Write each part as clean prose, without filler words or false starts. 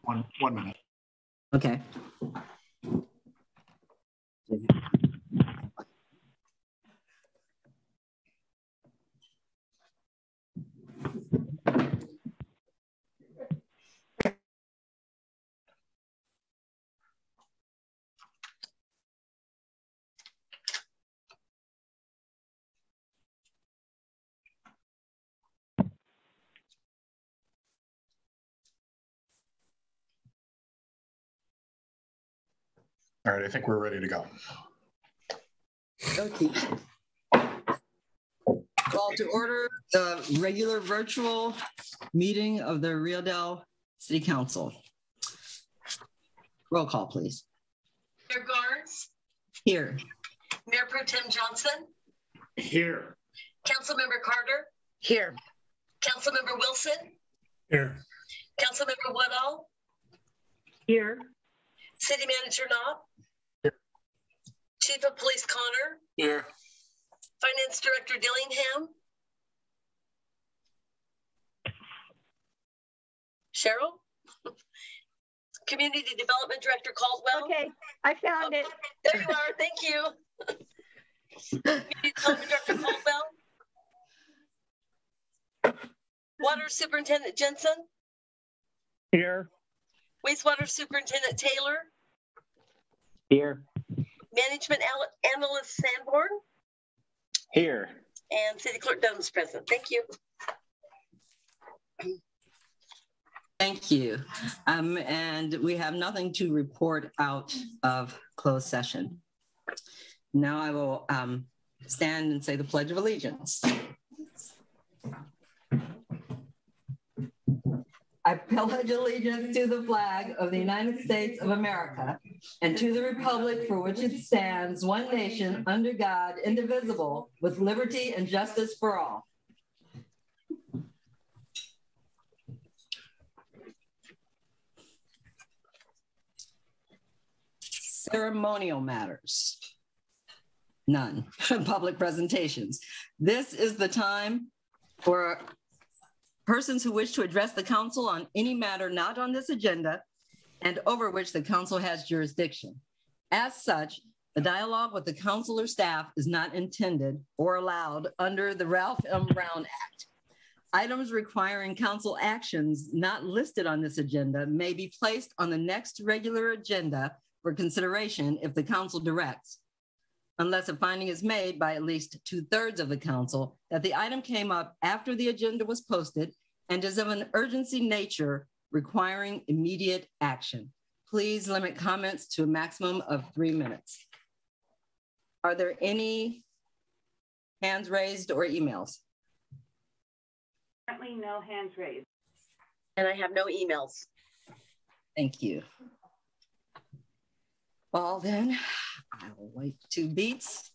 One minute. Okay. All right, I think we're ready to go. Okay. Call to order the regular virtual meeting of the Rio Dell City Council. Roll call, please. Mayor Garnes. Here. Mayor Pro Tem Johnson. Here. Councilmember Carter. Here. Councilmember Wilson. Here. Councilmember Woodall. Here. City Manager Knopf. Here. Chief of Police Connor. Here. Finance Director Dillingham. Cheryl. Community Development Director Caldwell. Okay, I found it. There you are. Thank you. Community Development Director Caldwell. Water Superintendent Jensen. Here. Wastewater Superintendent Taylor. Here. Management Analyst Sanborn. Here. And City Clerk Dunham's present. Thank you. Thank you. And we have nothing to report out of closed session. Now I will stand and say the Pledge of Allegiance. I pledge allegiance to the flag of the United States of America and to the republic for which it stands, one nation, under God, indivisible, with liberty and justice for all. Ceremonial matters. None. Public presentations. This is the time for persons who wish to address the council on any matter not on this agenda and over which the council has jurisdiction. As such, the dialogue with the council or staff is not intended or allowed under the Ralph M. Brown Act. Items requiring council actions not listed on this agenda may be placed on the next regular agenda for consideration if the council directs, unless a finding is made by at least 2/3 of the council that the item came up after the agenda was posted and is of an urgency nature requiring immediate action. Please limit comments to a maximum of 3 minutes. Are there any hands raised or emails? Currently no hands raised. And I have no emails. Thank you. Well, then I will wait 2 beats.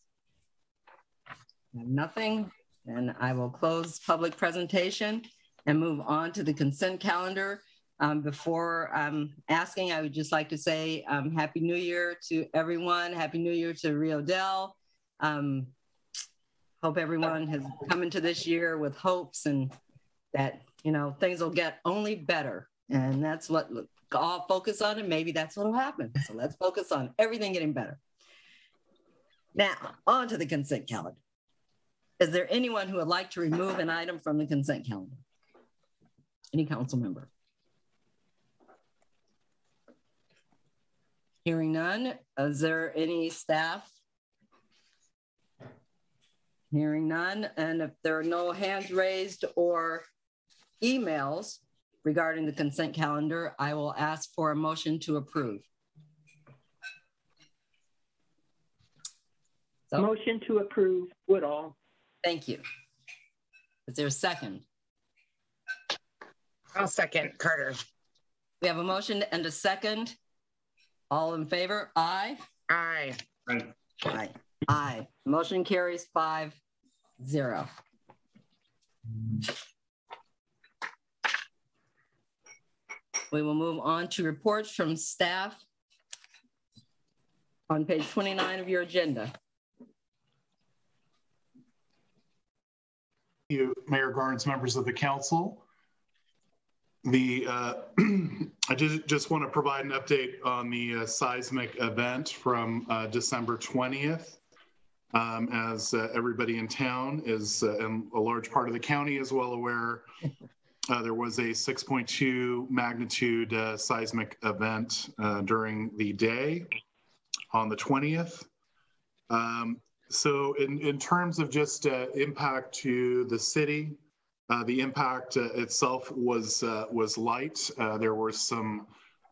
I have nothing, and I will close public presentation and move on to the consent calendar. Before asking, I would just like to say Happy New Year to everyone. Happy New Year to Rio Dell. Hope everyone has come into this year with hopes and that, you know, things will get only better. And that's what all focus on, and maybe that's what will happen. So let's focus on everything getting better. Now, on to the consent calendar. Is there anyone who would like to remove an item from the consent calendar? Any council member? Hearing none. Is there any staff? Hearing none. And if there are no hands raised or emails regarding the consent calendar, I will ask for a motion to approve. So, Motion to approve, Woodall. thank you. Is there a second? I'll second, Carter. We have a motion and a second. All in favor? Aye. Aye. Aye. Aye. Motion carries 5-0. We will move on to reports from staff on page 29 of your agenda. You, Mayor Garnes, members of the council. I just want to provide an update on the seismic event from December 20th. As everybody in town is, and a large part of the county is well aware, there was a 6.2 magnitude seismic event during the day on the 20th. So in terms of just impact to the city, the impact itself was light. There were some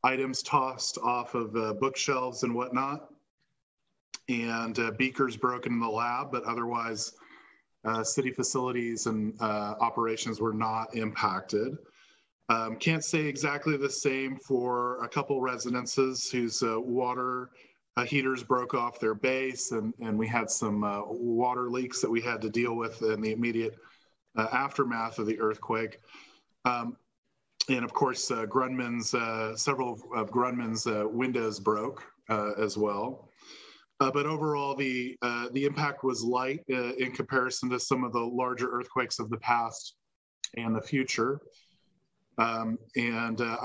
items tossed off of bookshelves and whatnot, and beakers broken in the lab, but otherwise city facilities and operations were not impacted. Can't say exactly the same for a couple residences whose water heaters broke off their base, and we had some water leaks that we had to deal with in the immediate aftermath of the earthquake. And of course, several of Grunman's windows broke as well. But overall, the impact was light in comparison to some of the larger earthquakes of the past and the future. I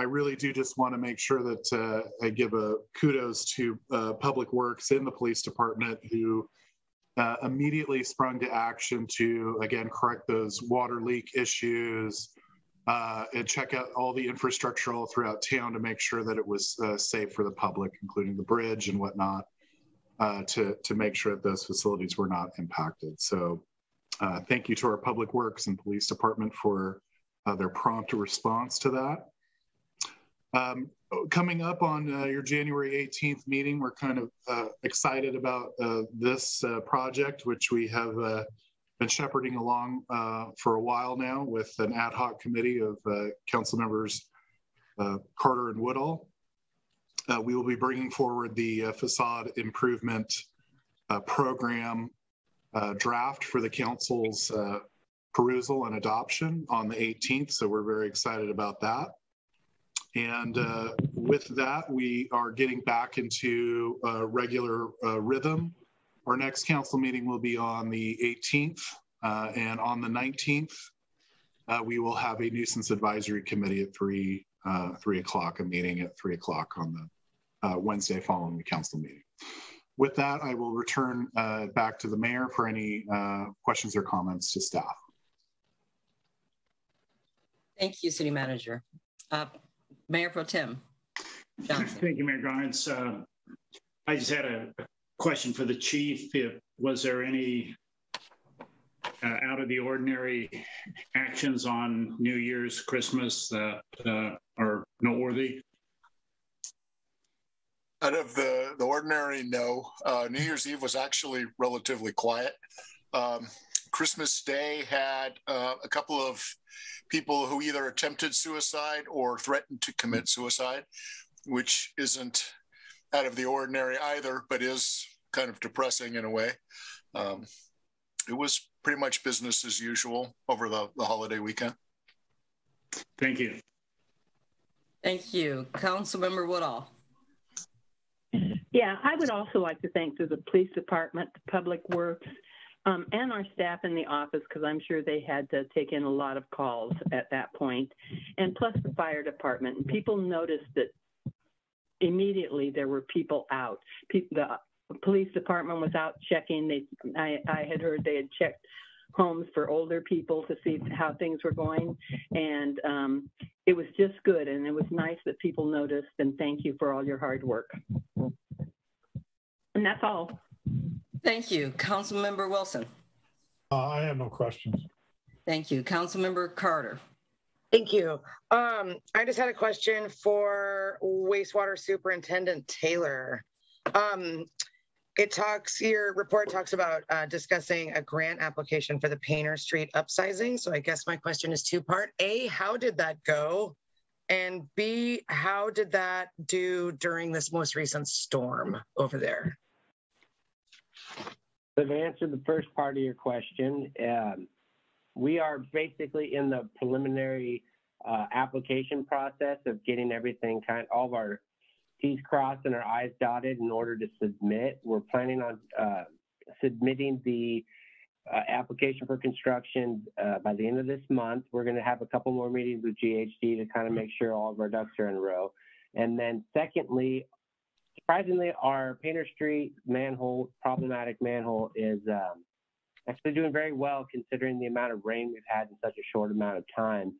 really do just want to make sure that I give a kudos to Public Works in the police department, who immediately sprung to action to, again, correct those water leak issues and check out all the infrastructure all throughout town to make sure that it was safe for the public, including the bridge and whatnot, to make sure that those facilities were not impacted. So thank you to our Public Works and Police Department for their prompt response to that. Coming up on your January 18th meeting, we're kind of excited about this project, which we have been shepherding along for a while now with an ad hoc committee of council members Carter and Woodall. We will be bringing forward the facade improvement program draft for the council's perusal and adoption on the 18th. So we're very excited about that. And with that, we are getting back into regular rhythm. Our next council meeting will be on the 18th, and on the 19th, we will have a nuisance advisory committee at 3 o'clock, a meeting at 3 o'clock on the Wednesday following the council meeting. With that, I will return back to the mayor for any questions or comments to staff. Thank you, City Manager. Mayor Pro Tem Johnson. Thank you, Mayor Grimes. I just had a question for the chief. Was there any out of the ordinary actions on New Year's, Christmas that are noteworthy? Out of the ordinary, no. New Year's Eve was actually relatively quiet. Christmas Day had a couple of people who either attempted suicide or threatened to commit suicide, which isn't out of the ordinary either, but is kind of depressing in a way. It was pretty much business as usual over the holiday weekend. Thank you. Thank you. Councilmember Woodall. Yeah, I would also like to thank the police department, Public Works, and our staff in the office, because I'm sure they had to take in a lot of calls at that point, and plus the fire department. And people noticed that immediately there were people out. The police department was out checking. I had heard they had checked homes for older people to see how things were going, and it was just good, and it was nice that people noticed, and thank you for all your hard work. And that's all. Thank you. Councilmember Wilson. I have no questions. Thank you. Councilmember Carter. Thank you. I just had a question for Wastewater Superintendent Taylor. Your report talks about discussing a grant application for the Painter Street upsizing. So I guess my question is two-part. A, how did that go? And B, how did that do during this most recent storm over there? So to answer the first part of your question, we are basically in the preliminary application process of getting everything all of our T's crossed and our I's dotted in order to submit. We're planning on submitting the application for construction by the end of this month. We're going to have a couple more meetings with GHD to kind of make sure all of our ducks are in a row. And then secondly, surprisingly, our Painter Street manhole, problematic manhole, is actually doing very well considering the amount of rain we've had in such a short amount of time.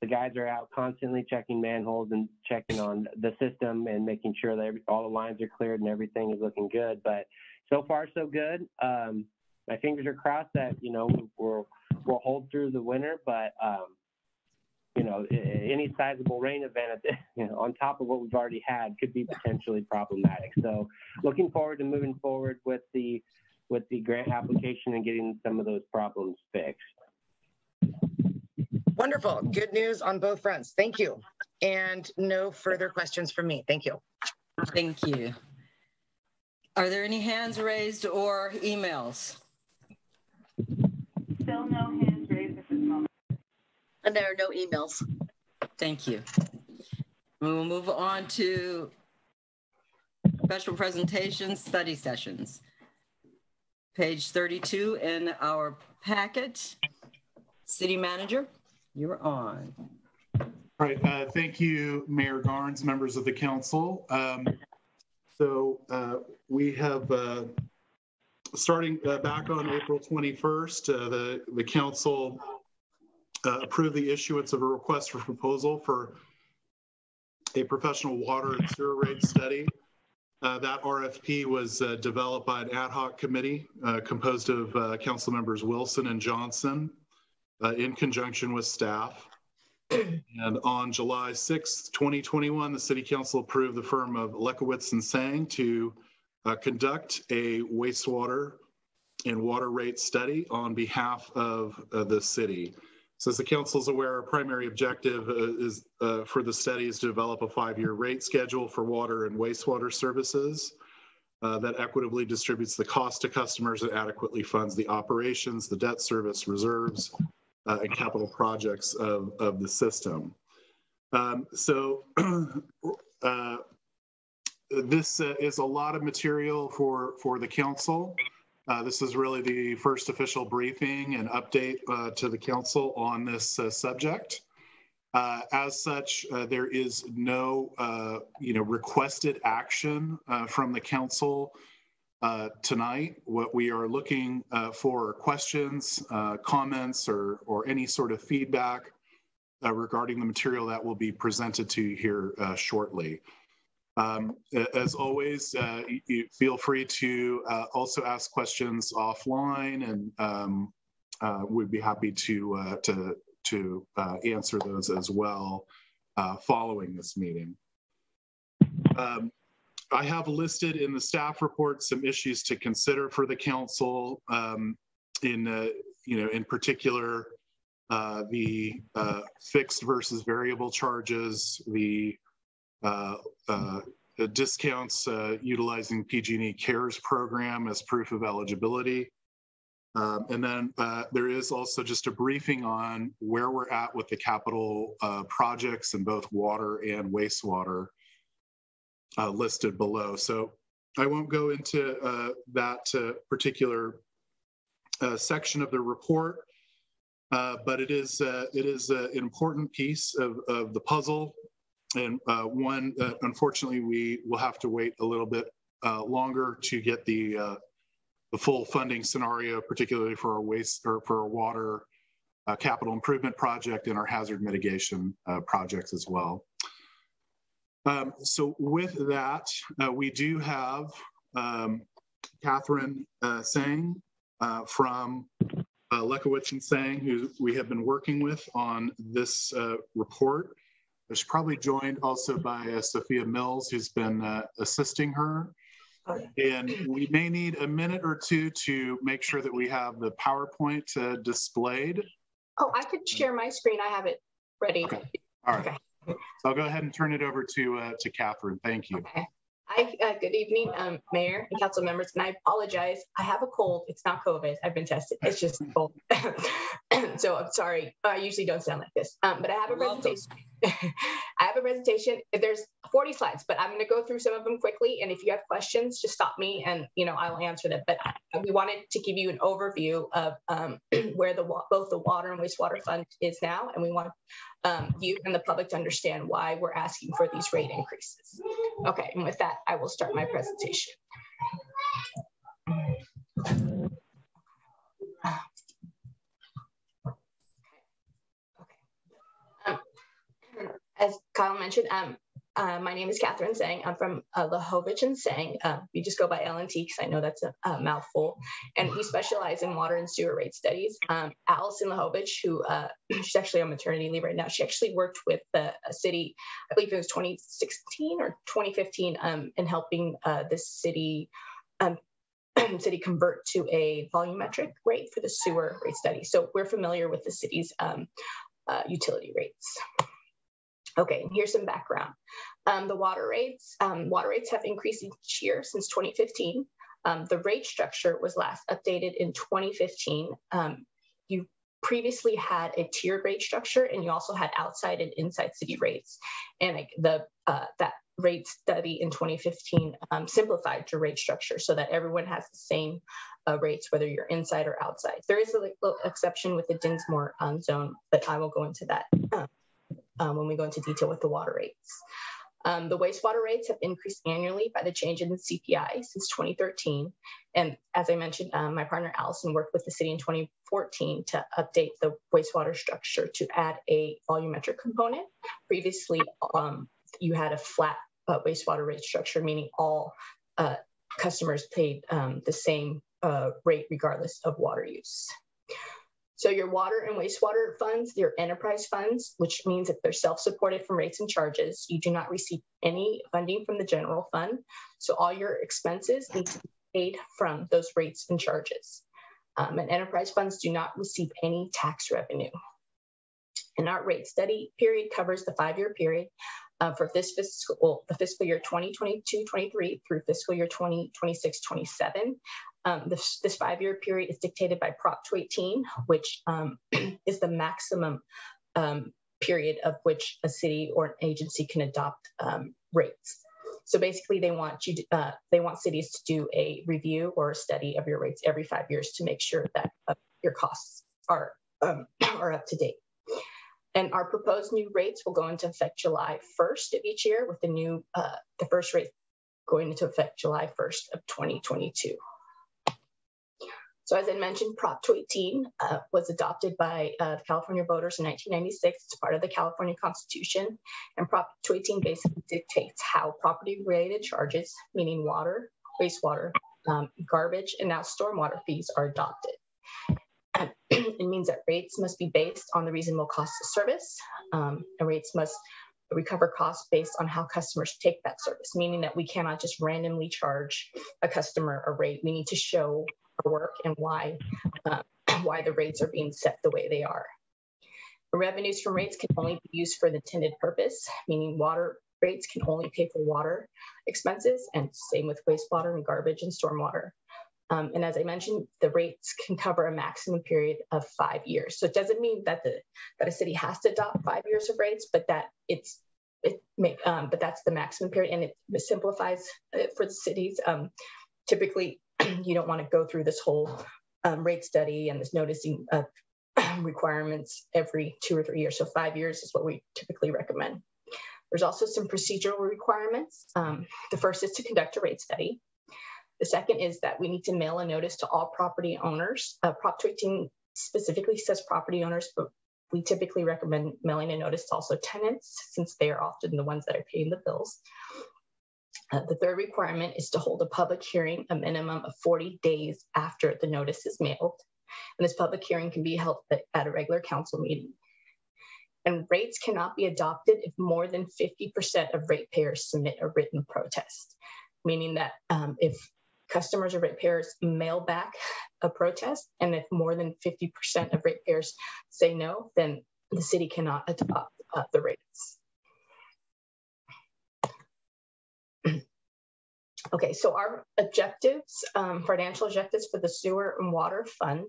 The guys are out constantly checking manholes and checking on the system and making sure that all the lines are cleared and everything is looking good. But so far, so good. My fingers are crossed that, you know, we'll hold through the winter, but, you know, any sizable rain event, you know, on top of what we've already had could be potentially problematic. So looking forward to moving forward with the grant application and getting some of those problems fixed. Wonderful. Good news on both fronts. Thank you. And no further questions from me. Thank you. Thank you. Are there any hands raised or emails? Still no hands raised at this moment. And there are no emails. Thank you. We will move on to special presentations, study sessions. Page 32 in our packet. City Manager, you're on. All right, thank you, Mayor Garnes, members of the council. We have, starting back on April 21st, the council approved the issuance of a request for proposal for a professional water and sewer rate study. That RFP was developed by an ad hoc committee composed of council members Wilson and Johnson in conjunction with staff. And on July 6th, 2021, the City Council approved the firm of Lekowitz and Sang to conduct a wastewater and water rate study on behalf of the city. So as the council is aware, our primary objective is for the study is to develop a 5-year rate schedule for water and wastewater services that equitably distributes the cost to customers and adequately funds the operations, the debt service, reserves, and capital projects of the system. This is a lot of material for the council. This is really the first official briefing and update to the council on this subject. As such, there is no requested action from the council tonight. What we are looking for are questions, comments, or any sort of feedback regarding the material that will be presented to you here shortly. As always, you feel free to also ask questions offline, and we'd be happy to answer those as well following this meeting. I have listed in the staff report some issues to consider for the council. In particular, the fixed versus variable charges, the discounts utilizing PG&E CARES program as proof of eligibility. And then there is also just a briefing on where we're at with the capital projects in both water and wastewater listed below. So I won't go into that particular section of the report, but it is an important piece of the puzzle, and one that unfortunately we will have to wait a little bit longer to get the full funding scenario, particularly for our water capital improvement project and our hazard mitigation projects as well. So with that, we do have Catherine Sang from Lekowitz and Sang, who we have been working with on this report. She's probably joined also by Sophia Mills, who's been assisting her. And we may need a minute or two to make sure that we have the PowerPoint displayed. Oh, I could share my screen. I have it ready. Okay. All right. Okay. So I'll go ahead and turn it over to Catherine. Thank you. Okay. Hi, good evening, Mayor and council members. And I apologize. I have a cold. It's not COVID. I've been tested. It's just cold. So I'm sorry. I usually don't sound like this. But I have a presentation. I have a presentation. There's 40 slides, but I'm going to go through some of them quickly. And if you have questions, just stop me and, I'll answer them. But we wanted to give you an overview of where both the water and wastewater fund is now. And we want you and the public to understand why we're asking for these rate increases. Okay, and with that, I will start my presentation. As Kyle mentioned, my name is Catherine Sang. I'm from Lahovich and Sang. We just go by L&T because I know that's a mouthful. And we specialize in water and sewer rate studies. Allison Lahovich, who she's actually on maternity leave right now, she actually worked with a city, I believe it was 2016 or 2015, in helping this city convert to a volumetric rate for the sewer rate study. So we're familiar with the city's utility rates. Okay, and here's some background. The water rates have increased each year since 2015. The rate structure was last updated in 2015. You previously had a tiered rate structure, and you also had outside and inside city rates. And that rate study in 2015 simplified your rate structure so that everyone has the same rates, whether you're inside or outside. There is a little exception with the Dinsmore zone, but I will go into that when we go into detail with the water rates. The wastewater rates have increased annually by the change in the CPI since 2013. And as I mentioned, my partner Allison worked with the city in 2014 to update the wastewater structure to add a volumetric component. Previously, you had a flat wastewater rate structure, meaning all customers paid the same rate regardless of water use. So your water and wastewater funds, they're enterprise funds, which means that they're self-supported from rates and charges. You do not receive any funding from the general fund. So all your expenses need to be paid from those rates and charges. And enterprise funds do not receive any tax revenue. And our rate study period covers the 5-year period for this the fiscal year 2022-23 through fiscal year 2026-27. This 5-year period is dictated by Prop 218, which is the maximum period of which a city or an agency can adopt rates. So basically, they want cities to do a review or a study of your rates every 5 years to make sure that your costs are up to date. And our proposed new rates will go into effect July 1st of each year, with the first rate going into effect July 1st of 2022. So as I mentioned, Prop 218 was adopted by the California voters in 1996. It's part of the California Constitution. And Prop 218 basically dictates how property-related charges, meaning water, wastewater, garbage, and now stormwater fees are adopted. It means that rates must be based on the reasonable cost of service, and rates must recover costs based on how customers take that service, meaning that we cannot just randomly charge a customer a rate. We need to show our work and why the rates are being set the way they are. The revenues from rates can only be used for the intended purpose, meaning water rates can only pay for water expenses, and same with wastewater and garbage and stormwater. And as I mentioned, the rates can cover a maximum period of 5 years. So it doesn't mean that a city has to adopt 5 years of rates, but that but that's the maximum period, and it simplifies it for the cities. Typically, you don't want to go through this whole rate study and this noticing requirements every 2 or 3 years. So 5 years is what we typically recommend. There's also some procedural requirements. The first is to conduct a rate study. The second is that we need to mail a notice to all property owners. Prop 218 specifically says property owners, but we typically recommend mailing a notice to also tenants, since they are often the ones that are paying the bills. The third requirement is to hold a public hearing a minimum of 40 days after the notice is mailed. And this public hearing can be held at a regular council meeting. And rates cannot be adopted if more than 50% of ratepayers submit a written protest, meaning that if customers or ratepayers mail back a protest, and if more than 50% of ratepayers say no, then the city cannot adopt the rates. Okay, so our objectives, financial objectives for the sewer and water fund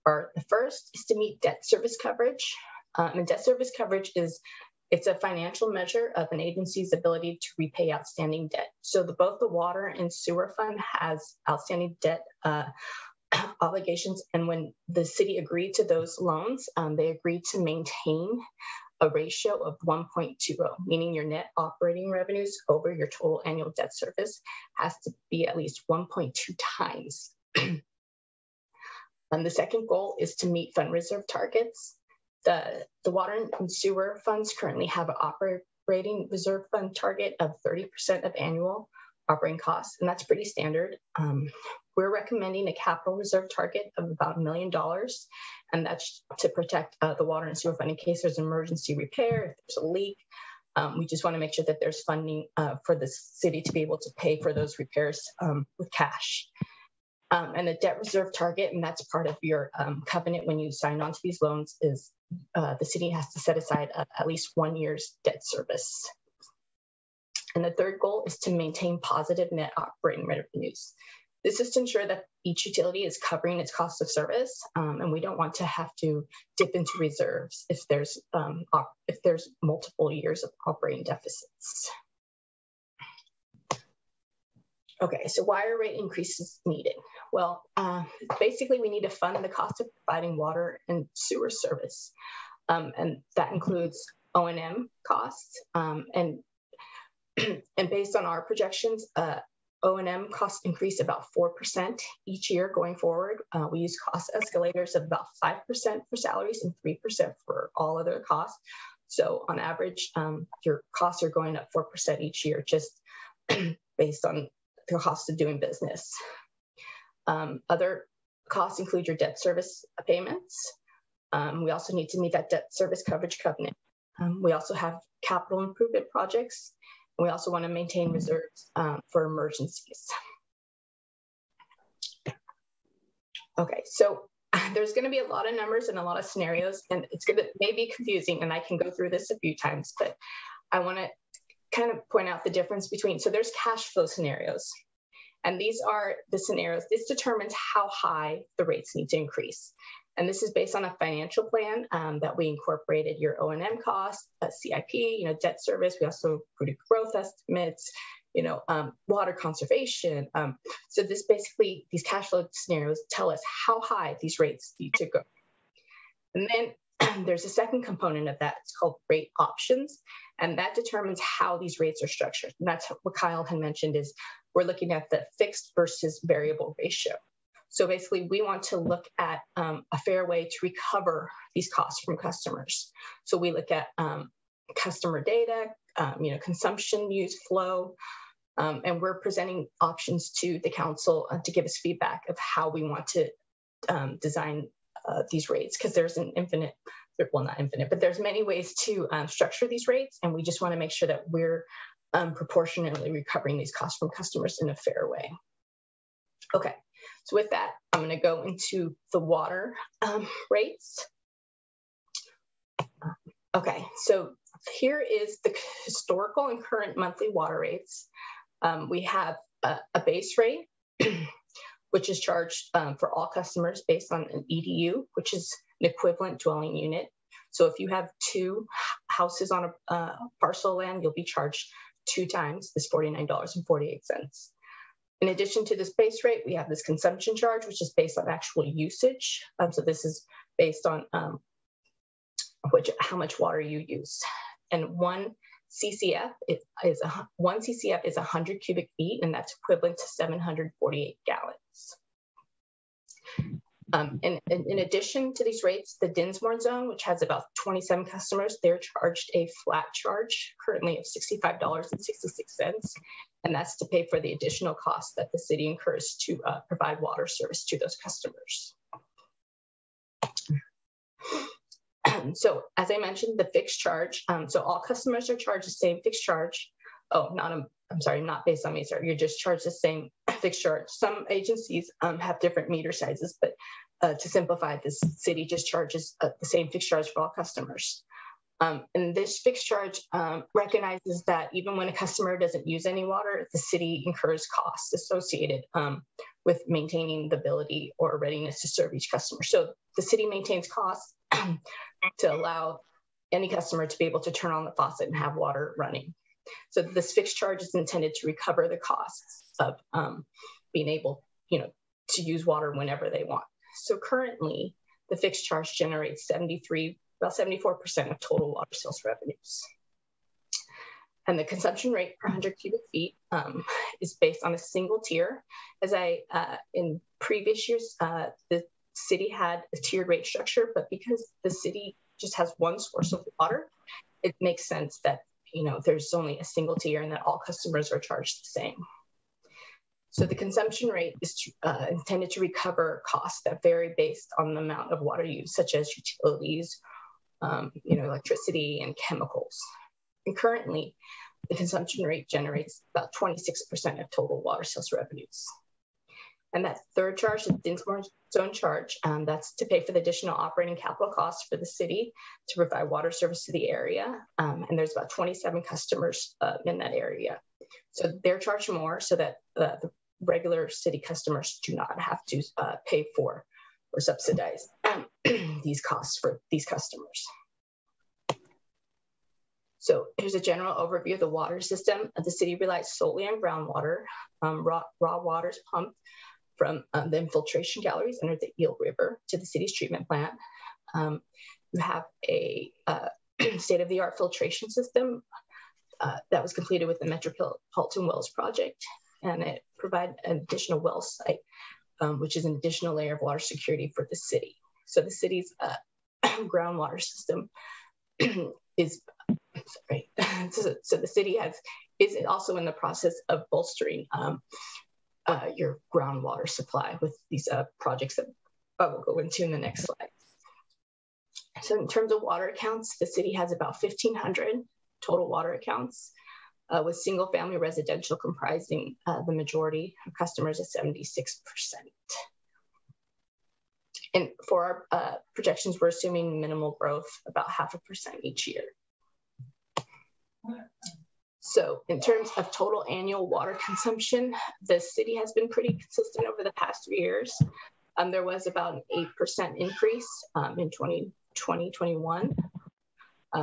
are: the first is to meet debt service coverage. And debt service coverage is It's a financial measure of an agency's ability to repay outstanding debt. So both the water and sewer fund has outstanding debt obligations. And when the city agreed to those loans, they agreed to maintain a ratio of 1.20, meaning your net operating revenues over your total annual debt service has to be at least 1.2 times. And the second goal is to meet fund reserve targets. The water and sewer funds currently have an operating reserve fund target of 30% of annual operating costs, and that's pretty standard. We're recommending a capital reserve target of about $1 million, and that's to protect the water and sewer fund in case there's an emergency repair, if there's a leak. We just want to make sure that there's funding for the city to be able to pay for those repairs with cash. And the debt reserve target, and that's part of your covenant when you sign on to these loans, is the city has to set aside at least 1 year's debt service. And the third goal is to maintain positive net operating revenues. This is to ensure that each utility is covering its cost of service, and we don't want to have to dip into reserves if there's multiple years of operating deficits. Okay, so why are rate increases needed? Well, basically we need to fund the cost of providing water and sewer service, and that includes O&M costs, and based on our projections, O&M costs increase about 4% each year going forward. We use cost escalators of about 5% for salaries and 3% for all other costs. So on average, your costs are going up 4% each year, just based on the cost of doing business. Other costs include your debt service payments. We also need to meet that debt service coverage covenant. We also have capital improvement projects. We also want to maintain reserves for emergencies. Okay, so there's going to be a lot of numbers and a lot of scenarios, and it's going to maybe confusing, and I can go through this a few times, but I want to kind of point out the difference between, so there's cash flow scenarios, and these are the scenarios. This determines how high the rates need to increase. And this is based on a financial plan that we incorporated your O&M costs, CIP, debt service. We also included growth estimates, water conservation. So this basically, these cash flow scenarios tell us how high these rates need to go. And then there's a second component of that. It's called rate options. And that determines how these rates are structured. And that's what Kyle had mentioned is we're looking at the fixed versus variable ratio. So basically, we want to look at a fair way to recover these costs from customers. So we look at customer data, consumption use flow, and we're presenting options to the council to give us feedback of how we want to design these rates, because there's an infinite, well, not infinite, but there's many ways to structure these rates, and we just want to make sure that we're proportionately recovering these costs from customers in a fair way. Okay. So with that, I'm going to go into the water rates. Okay, so here is the historical and current monthly water rates. We have a base rate, which is charged for all customers based on an EDU, which is an equivalent dwelling unit. So if you have 2 houses on a parcel of land, you'll be charged 2 times this $49.48. In addition to this base rate, we have this consumption charge, which is based on actual usage. So this is based on how much water you use. And 1 CCF is 100 cubic feet, and that's equivalent to 748 gallons. And in addition to these rates, the Dinsmore zone, which has about 27 customers, they're charged a flat charge currently of $65.66. And that's to pay for the additional costs that the city incurs to provide water service to those customers. So as I mentioned, the fixed charge, so all customers are charged the same fixed charge. Oh, I'm sorry, not based on meter. You're just charged the same fixed charge. Some agencies have different meter sizes, but to simplify, this city just charges the same fixed charge for all customers. And this fixed charge recognizes that even when a customer doesn't use any water, the city incurs costs associated with maintaining the ability or readiness to serve each customer. So the city maintains costs to allow any customer to be able to turn on the faucet and have water running. So this fixed charge is intended to recover the costs of being able, to use water whenever they want. So currently, the fixed charge generates about 74% of total water sales revenues. And the consumption rate per 100 cubic feet is based on a single tier. As in previous years, the city had a tiered rate structure, but because the city just has one source of water, it makes sense that there's only a single tier and that all customers are charged the same. So the consumption rate is intended to recover costs that vary based on the amount of water used, such as utilities, electricity and chemicals. And currently, the consumption rate generates about 26% of total water sales revenues. And that third charge, the Dinsmore Zone charge, that's to pay for the additional operating capital costs for the city to provide water service to the area. And there's about 27 customers in that area. So they're charged more so that the regular city customers do not have to pay for or subsidize these costs for these customers. So here's a general overview of the water system. The city relies solely on groundwater. Raw water is pumped from the infiltration galleries under the Eel River to the city's treatment plant. You have a state-of-the-art filtration system that was completed with the Metropolitan Wells project, and it provides an additional well site, which is an additional layer of water security for the city. So the city's groundwater system is, so the city is also in the process of bolstering your groundwater supply with these projects that I will go into in the next slide. So in terms of water accounts, the city has about 1,500 total water accounts, with single family residential comprising the majority of customers at 76%. And for our projections, we're assuming minimal growth, about 0.5% each year. So in terms of total annual water consumption, the city has been pretty consistent over the past 3 years. There was about an 8% increase in 2021.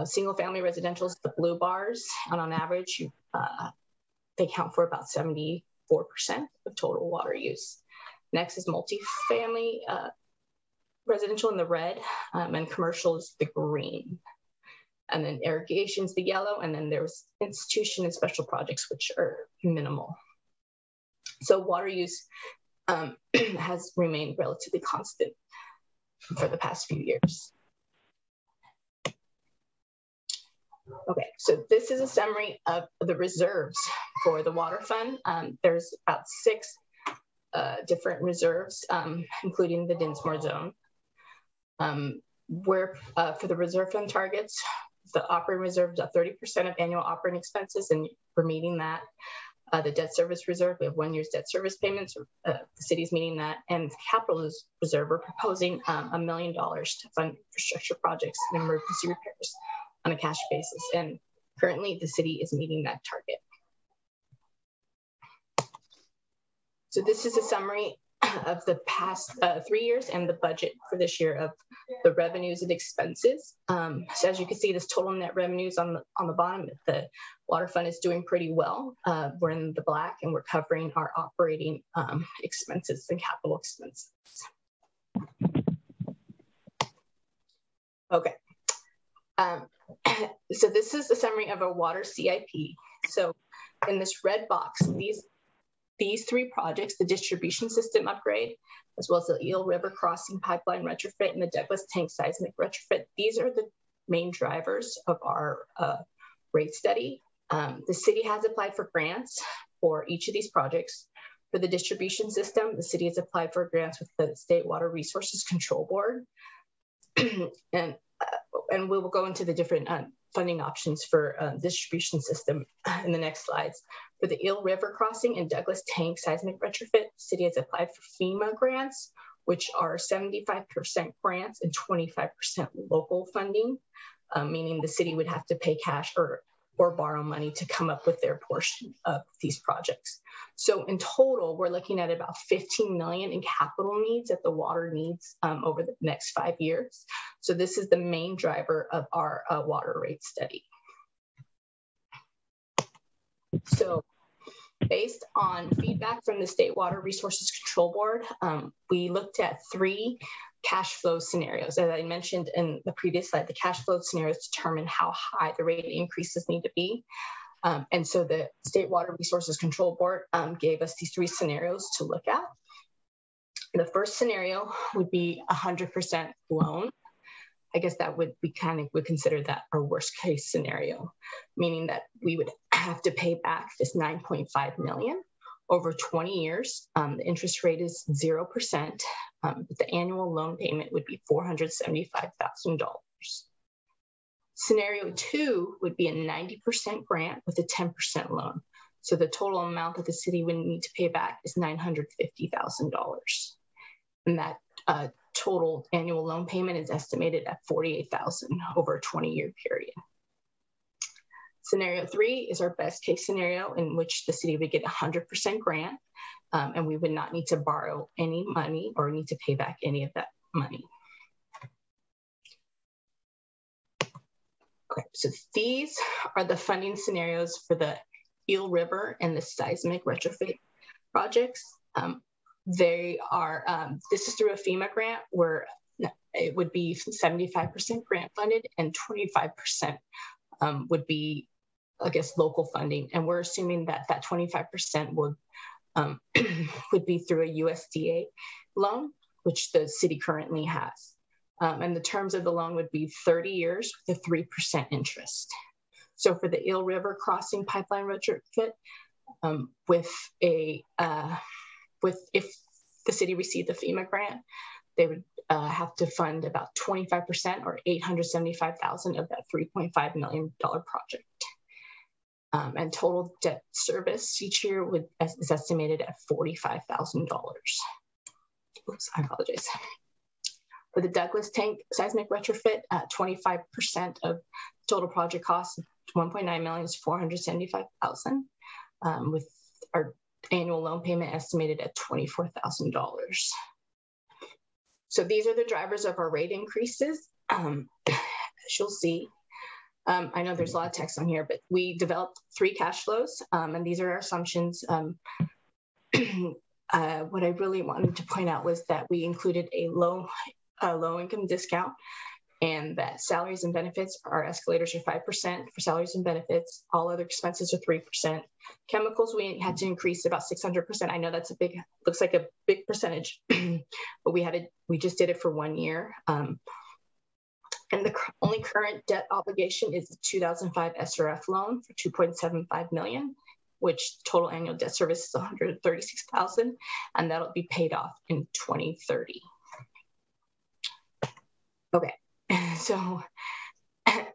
Single family residential is the blue bars, and on average, they count for about 74% of total water use. Next is multifamily residential in the red, and commercial is the green. And then irrigation is the yellow, and then there's institution and special projects, which are minimal. So water use has remained relatively constant for the past few years. Okay, so this is a summary of the reserves for the water fund. There's about 6 different reserves, including the Dinsmore Zone. Where for the reserve fund targets, the operating reserve is at 30% of annual operating expenses, and we're meeting that. The debt service reserve, we have 1 year's debt service payments. The city's meeting that. And the capital reserve, we're proposing $1 million to fund infrastructure projects and emergency repairs on a cash basis. And currently the city is meeting that target. So this is a summary of the past 3 years and the budget for this year of the revenues and expenses. So as you can see, this total net revenues on the bottom, the water fund is doing pretty well. We're in the black, and we're covering our operating expenses and capital expenses. Okay. So this is the summary of a water CIP. So in this red box, these 3 projects, the distribution system upgrade, as well as the Eel River Crossing Pipeline retrofit and the Douglas Tank Seismic retrofit, these are the main drivers of our rate study. The city has applied for grants for each of these projects. For the distribution system, the city has applied for grants with the State Water Resources Control Board. And we will go into the different funding options for distribution system in the next slides. For the Eel River Crossing and Douglas Tank Seismic retrofit, the city has applied for Fema Grants, which are 75% grants and 25% local funding, meaning the city would have to pay cash or or borrow money to come up with their portion of these projects. So in total, we're looking at about 15 million in capital needs that the water needs over the next 5 years. So this is the main driver of our water rate study. So based on feedback from the State Water Resources Control Board, we looked at 3 cash flow scenarios. As I mentioned in the previous slide, the cash flow scenarios determine how high the rate increases need to be. And so the State Water Resources Control Board gave us these 3 scenarios to look at. The first scenario would be 100% loan. I guess that would we would consider that our worst case scenario, meaning that we would have to pay back this 9.5 million over 20 years. The interest rate is 0%. The annual loan payment would be $475,000. Scenario 2 would be a 90% grant with a 10% loan. So the total amount that the city would need to pay back is $950,000. And that total annual loan payment is estimated at $48,000 over a 20-year period. Scenario 3 is our best case scenario in which the city would get 100% grant and we would not need to borrow any money or need to pay back any of that money. Okay, so these are the funding scenarios for the Eel River and the Seismic Retrofit projects. They are, this is through a Fema grant where it would be 75% grant funded and 25% would be, I guess, local funding. And we're assuming that that 25% would, would be through a USDA loan, which the city currently has. And the terms of the loan would be 30 years with a 3% interest. So for the Eel River Crossing Pipeline Retrofit, if the city received the FEMA grant, they would have to fund about 25% or $875,000 of that $3.5 million project. And total debt service each year is estimated at $45,000. Oops, I apologize. For the Douglas Tank Seismic Retrofit, 25% of total project cost, $1.9 million is $475,000, with our annual loan payment estimated at $24,000. So these are the drivers of our rate increases. As you'll see, I know there's a lot of text on here, but we developed 3 cash flows, and these are our assumptions. What I really wanted to point out was that we included a low income discount, and that salaries and benefits, our escalators are 5% for salaries and benefits. All other expenses are 3%. Chemicals, we had to increase about 600%. I know that's looks like a big percentage, but we just did it for 1 year. And the only current debt obligation is the 2005 SRF loan for $2.75 million, which total annual debt service is $136,000, and that'll be paid off in 2030. Okay, so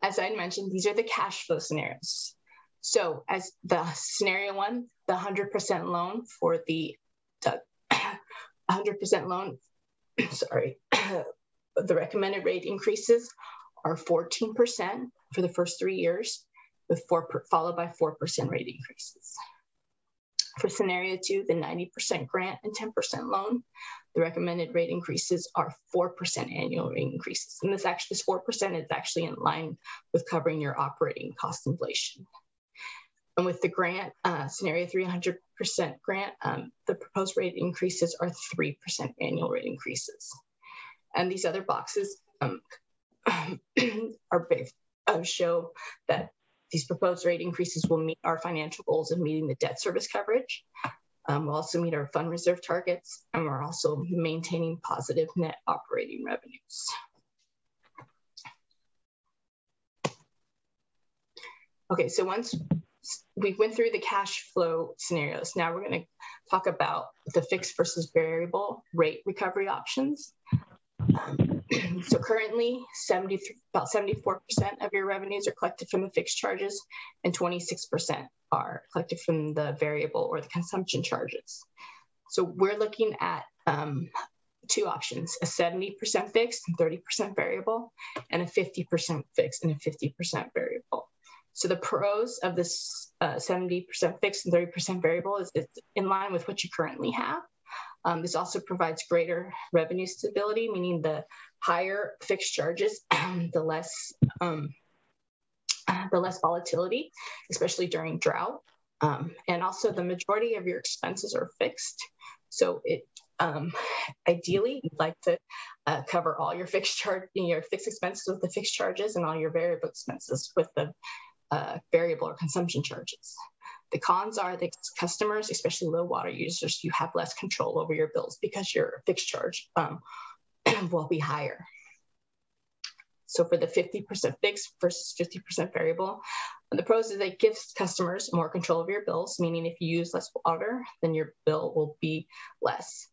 as I mentioned, these are the cash flow scenarios. So as the scenario 1, the 100% loan for the 100% loan, sorry, the recommended rate increases are 14% for the first 3 years, with followed by 4% rate increases. For scenario 2, the 90% grant and 10% loan, the recommended rate increases are 4% annual rate increases. And this 4% is actually in line with covering your operating cost inflation. And with the grant, scenario 300% grant, the proposed rate increases are 3% annual rate increases. And these other boxes are big, show that these proposed rate increases will meet our financial goals of meeting the debt service coverage. We'll also meet our fund reserve targets, and we're also maintaining positive net operating revenues. Okay, so once we went through the cash flow scenarios, now we're going to talk about the fixed versus variable rate recovery options. So currently, about 74% of your revenues are collected from the fixed charges, and 26% are collected from the variable or the consumption charges. So we're looking at 2 options: a 70% fixed and 30% variable, and a 50% fixed and a 50% variable. So the pros of this 70% fixed and 30% variable is it's in line with what you currently have. This also provides greater revenue stability, meaning the higher fixed charges, the less volatility, especially during drought. And also the majority of your expenses are fixed. So it ideally you'd like to cover all your fixed expenses with the fixed charges and all your variable expenses with the variable or consumption charges. The cons are that customers, especially low water users, you have less control over your bills because your fixed charge will be higher. So for the 50% fixed versus 50% variable, the pros is that it gives customers more control over your bills, meaning if you use less water, then your bill will be less.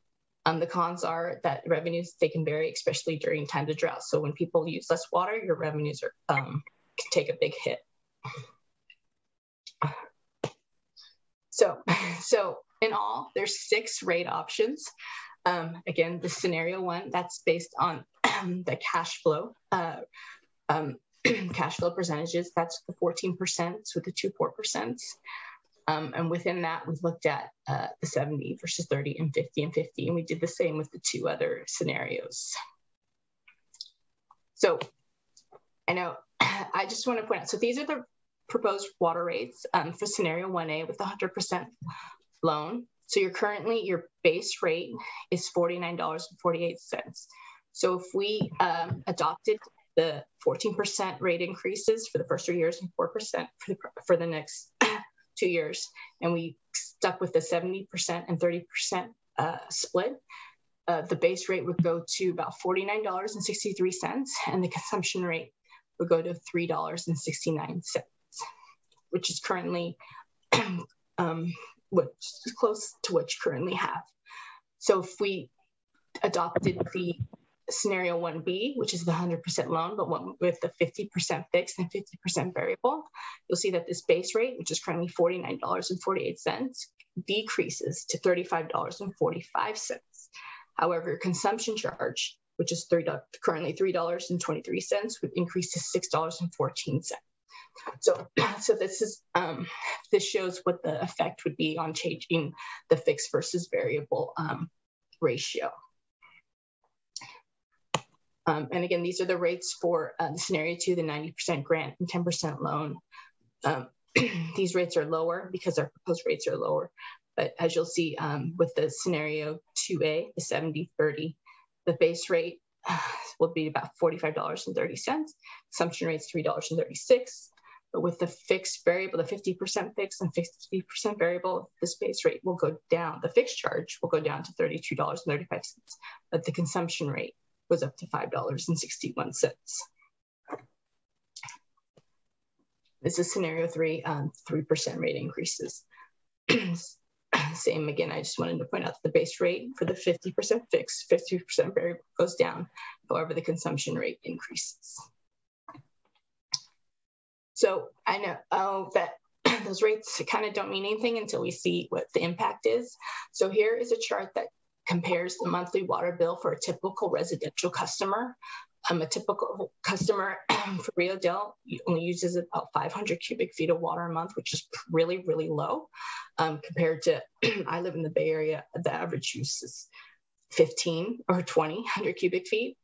The cons are that revenues, they can vary, especially during times of drought. So when people use less water, your revenues are can take a big hit. So in all, there's 6 rate options. Again, the scenario 1, that's based on the cash flow percentages. That's the 14% with the 2-4%. And within that, we've looked at the 70 versus 30 and 50 and 50. And we did the same with the 2 other scenarios. So I know I just want to point out, so these are the proposed water rates for scenario 1A with the 100% loan. So your base rate is $49.48. So if we adopted the 14% rate increases for the first 3 years and 4% for the next 2 years, and we stuck with the 70% and 30% split, the base rate would go to about $49.63, and the consumption rate would go to $3.69, which is currently which is close to what you currently have. So if we adopted the scenario 1B, which is the 100% loan, but one with the 50% fixed and 50% variable, you'll see that this base rate, which is currently $49.48, decreases to $35.45. However, your consumption charge, which is currently $3.23, would increase to $6.14. So this shows what the effect would be on changing the fixed versus variable ratio. And again, these are the rates for the scenario 2, the 90% grant and 10% loan. These rates are lower because our proposed rates are lower. But as you'll see with the scenario 2A, the 70-30, the base rate will be about $45.30. Consumption rate is $3.36. But with the fixed variable, the 50% fixed and 50% variable, this base rate will go down. The fixed charge will go down to $32.35, but the consumption rate goes up to $5.61. This is scenario 3, 3% rate increases. Same again, I just wanted to point out that the base rate for the 50% fixed, 50% variable goes down. However, the consumption rate increases. So I know that those rates kind of don't mean anything until we see what the impact is. So here is a chart that compares the monthly water bill for a typical residential customer. A typical customer for Rio Dell only uses about 500 cubic feet of water a month, which is really, really low compared to, I live in the Bay Area, the average use is 15 or 100 cubic feet.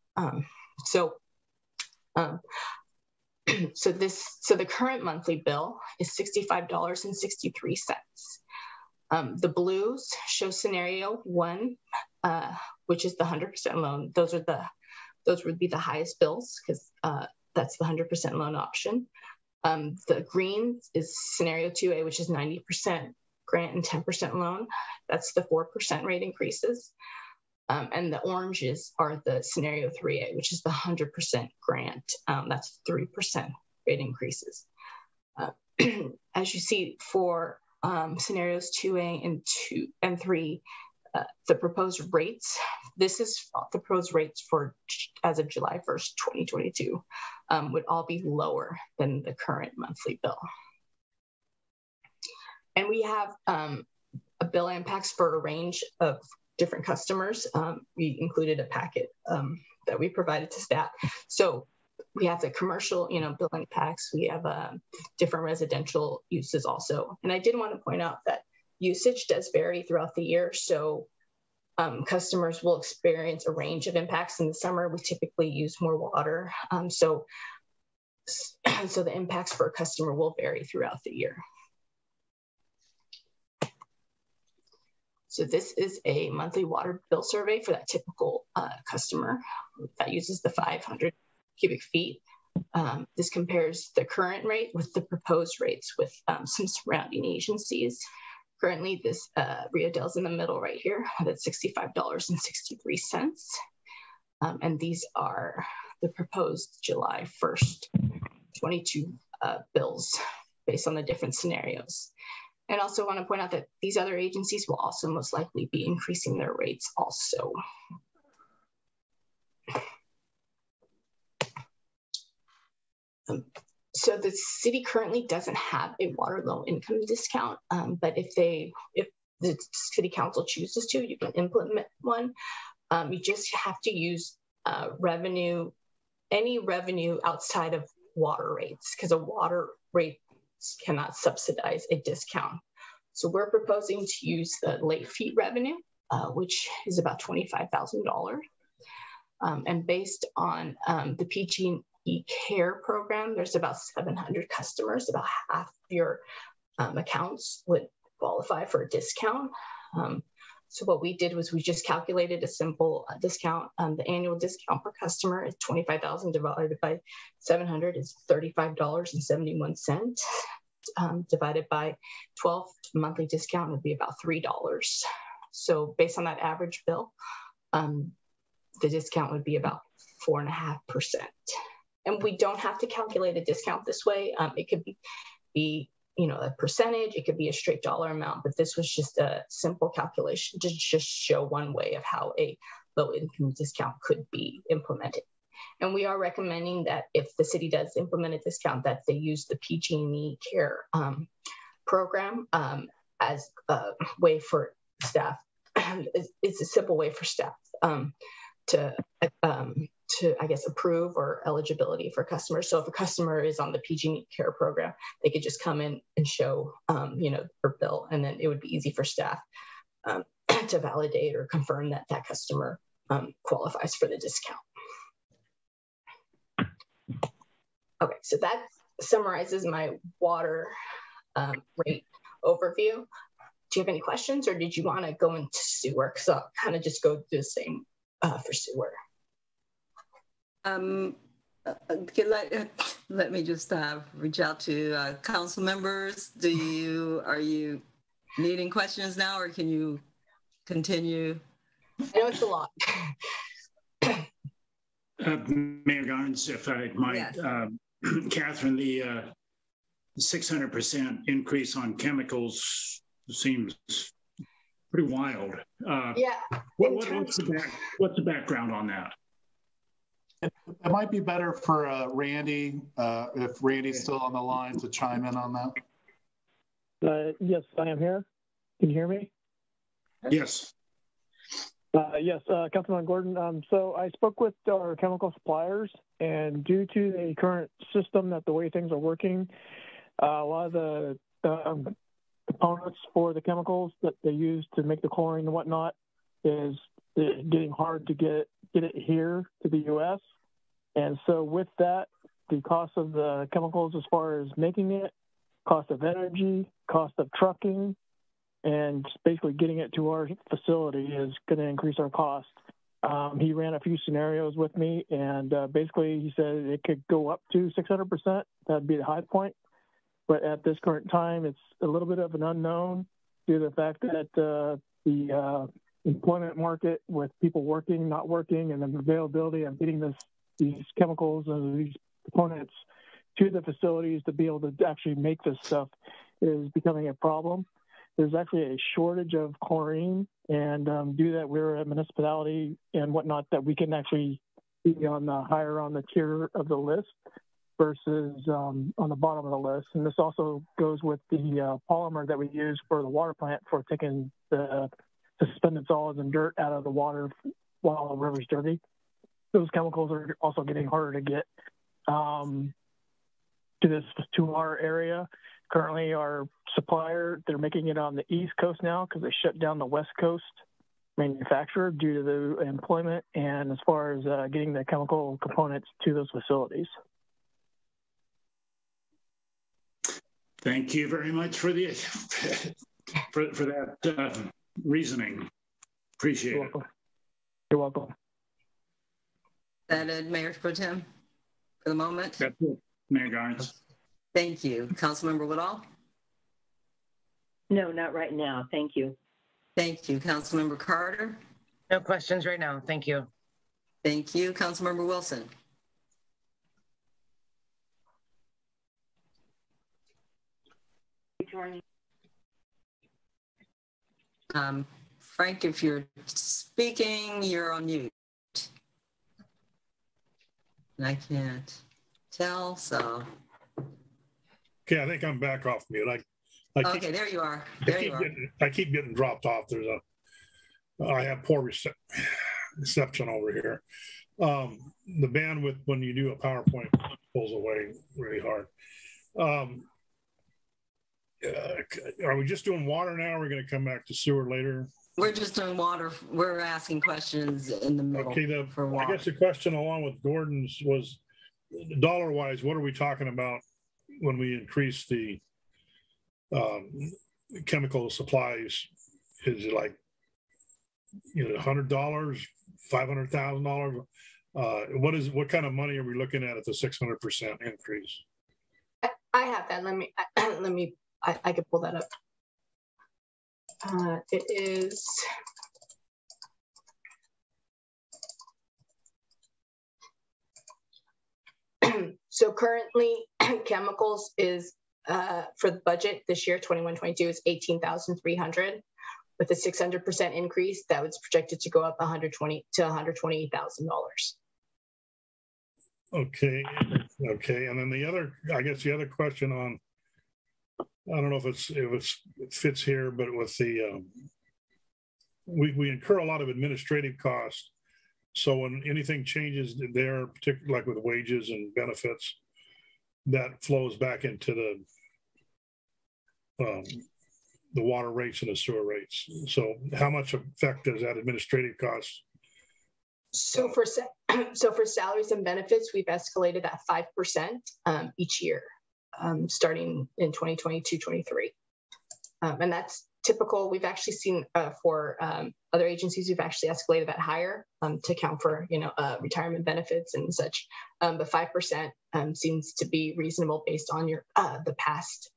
So the current monthly bill is $65.63. The blues show scenario 1, which is the 100% loan. Those would be the highest bills because that's the 100% loan option. The green is scenario 2A, which is 90% grant and 10% loan. That's the 4% rate increases. And the oranges are the scenario 3A, which is the 100% grant. That's 3% rate increases. As you see for scenarios 2A and 3, the proposed rates, this is the proposed rates for as of July 1st, 2022, would all be lower than the current monthly bill. And we have a bill impacts for a range of different customers. We included a packet that we provided to staff. So we have the commercial, building impacts. We have different residential uses also. And I did want to point out that usage does vary throughout the year. So customers will experience a range of impacts. In the summer, we typically use more water. So the impacts for a customer will vary throughout the year. So this is a monthly water bill survey for that typical customer that uses the 500 cubic feet. This compares the current rate with the proposed rates with some surrounding agencies. Currently, this Rio Dell is in the middle right here at $65.63. And these are the proposed July 1st, 22 bills based on the different scenarios. And also want to point out that these other agencies will also most likely be increasing their rates also. So the city currently doesn't have a water low income discount, but if the city council chooses to, you can implement one. You just have to use any revenue outside of water rates, because a water rate cannot subsidize a discount. So we're proposing to use the late fee revenue, which is about $25,000. And based on the PG&E Care program, there's about 700 customers. About half your accounts would qualify for a discount. So what we did was we just calculated a simple discount. The annual discount per customer is $25,000 divided by 700 is $35.71. Divided by 12, monthly discount would be about $3. So based on that average bill, the discount would be about 4.5%. And we don't have to calculate a discount this way. It could be a percentage, it could be a straight dollar amount, but this was just a simple calculation to just show one way of how a low income discount could be implemented. And we are recommending that if the city does implement a discount, that they use the PG&E Care program as a way for staff. It's a simple way for staff to I guess, approve or eligibility for customers. So if a customer is on the PG&E Care program, they could just come in and show, their bill, and then it would be easy for staff to validate or confirm that that customer qualifies for the discount. Okay, so that summarizes my water rate overview. Do you have any questions, or did you want to go into sewer? Because I'll kind of just go through the same for sewer. Let me just reach out to council members. Are you needing questions now, or can you continue? I know it's a lot. Mayor Garnes, if I might, yes. Catherine, the 600% increase on chemicals seems pretty wild. Yeah. What's the background on that? It might be better for Randy, if Randy's still on the line, to chime in on that. Yes, I am here. Can you hear me? Yes. Yes, Councilman Gordon. So I spoke with our chemical suppliers, and due to the current system, that the way things are working, a lot of the components for the chemicals that they use to make the chlorine and whatnot is getting hard to get it here to the U.S. And so with that, the cost of the chemicals as far as making it, cost of energy, cost of trucking, and just basically getting it to our facility is going to increase our cost. He ran a few scenarios with me, and basically he said it could go up to 600%. That'd be the high point. But at this current time, it's a little bit of an unknown due to the fact that the employment market with people working, not working, and the availability of getting these chemicals and these components to the facilities to be able to actually make this stuff is becoming a problem. There's actually a shortage of chlorine, and due to that, we're a municipality and whatnot that we can actually be higher on the tier of the list versus on the bottom of the list. And this also goes with the polymer that we use for the water plant for taking the suspended solids and dirt out of the water while the river's dirty. Those chemicals are also getting harder to get. to our area. Currently, our supplier, they're making it on the East Coast now because they shut down the West Coast manufacturer due to the employment and as far as getting the chemical components to those facilities. Thank you very much for the for that reasoning. Appreciate it. You're welcome. That it, Mayor Pro Tem, for the moment? That's it, Mayor Garnes. Thank you. Councilmember Woodall? No, not right now. Thank you. Thank you. Councilmember Carter? No questions right now. Thank you. Thank you. Councilmember Wilson? Frank, if you're speaking, you're on mute. And I can't tell, so. Okay, I think I'm back off mute. Okay, there you are. There you are. I keep getting dropped off. I have poor reception over here. The bandwidth when you do a PowerPoint pulls away really hard. Are we just doing water now? Or are we going to come back to sewer later? We're just doing water. We're asking questions in the middle for water. I guess the question along with Gordon's was dollar-wise, what are we talking about when we increase the chemical supplies? Is it like, $100, $500,000? What kind of money are we looking at the 600% increase? I have that. I could pull that up. It is. So currently, chemicals is for the budget this year, 21-22 is $18,300. With a 600% increase, that was projected to go up $120,000 to $128,000. Okay. And then the other question on, I don't know if it fits here, but with the we incur a lot of administrative costs. So when anything changes there, particularly like with wages and benefits, that flows back into the water rates and the sewer rates. So how much effect does that administrative cost? So for salaries and benefits, we've escalated at 5% each year, starting in 2022-23. And that's typical. We've actually seen for other agencies, we've actually escalated that higher to account for, retirement benefits and such. But 5% seems to be reasonable based on the past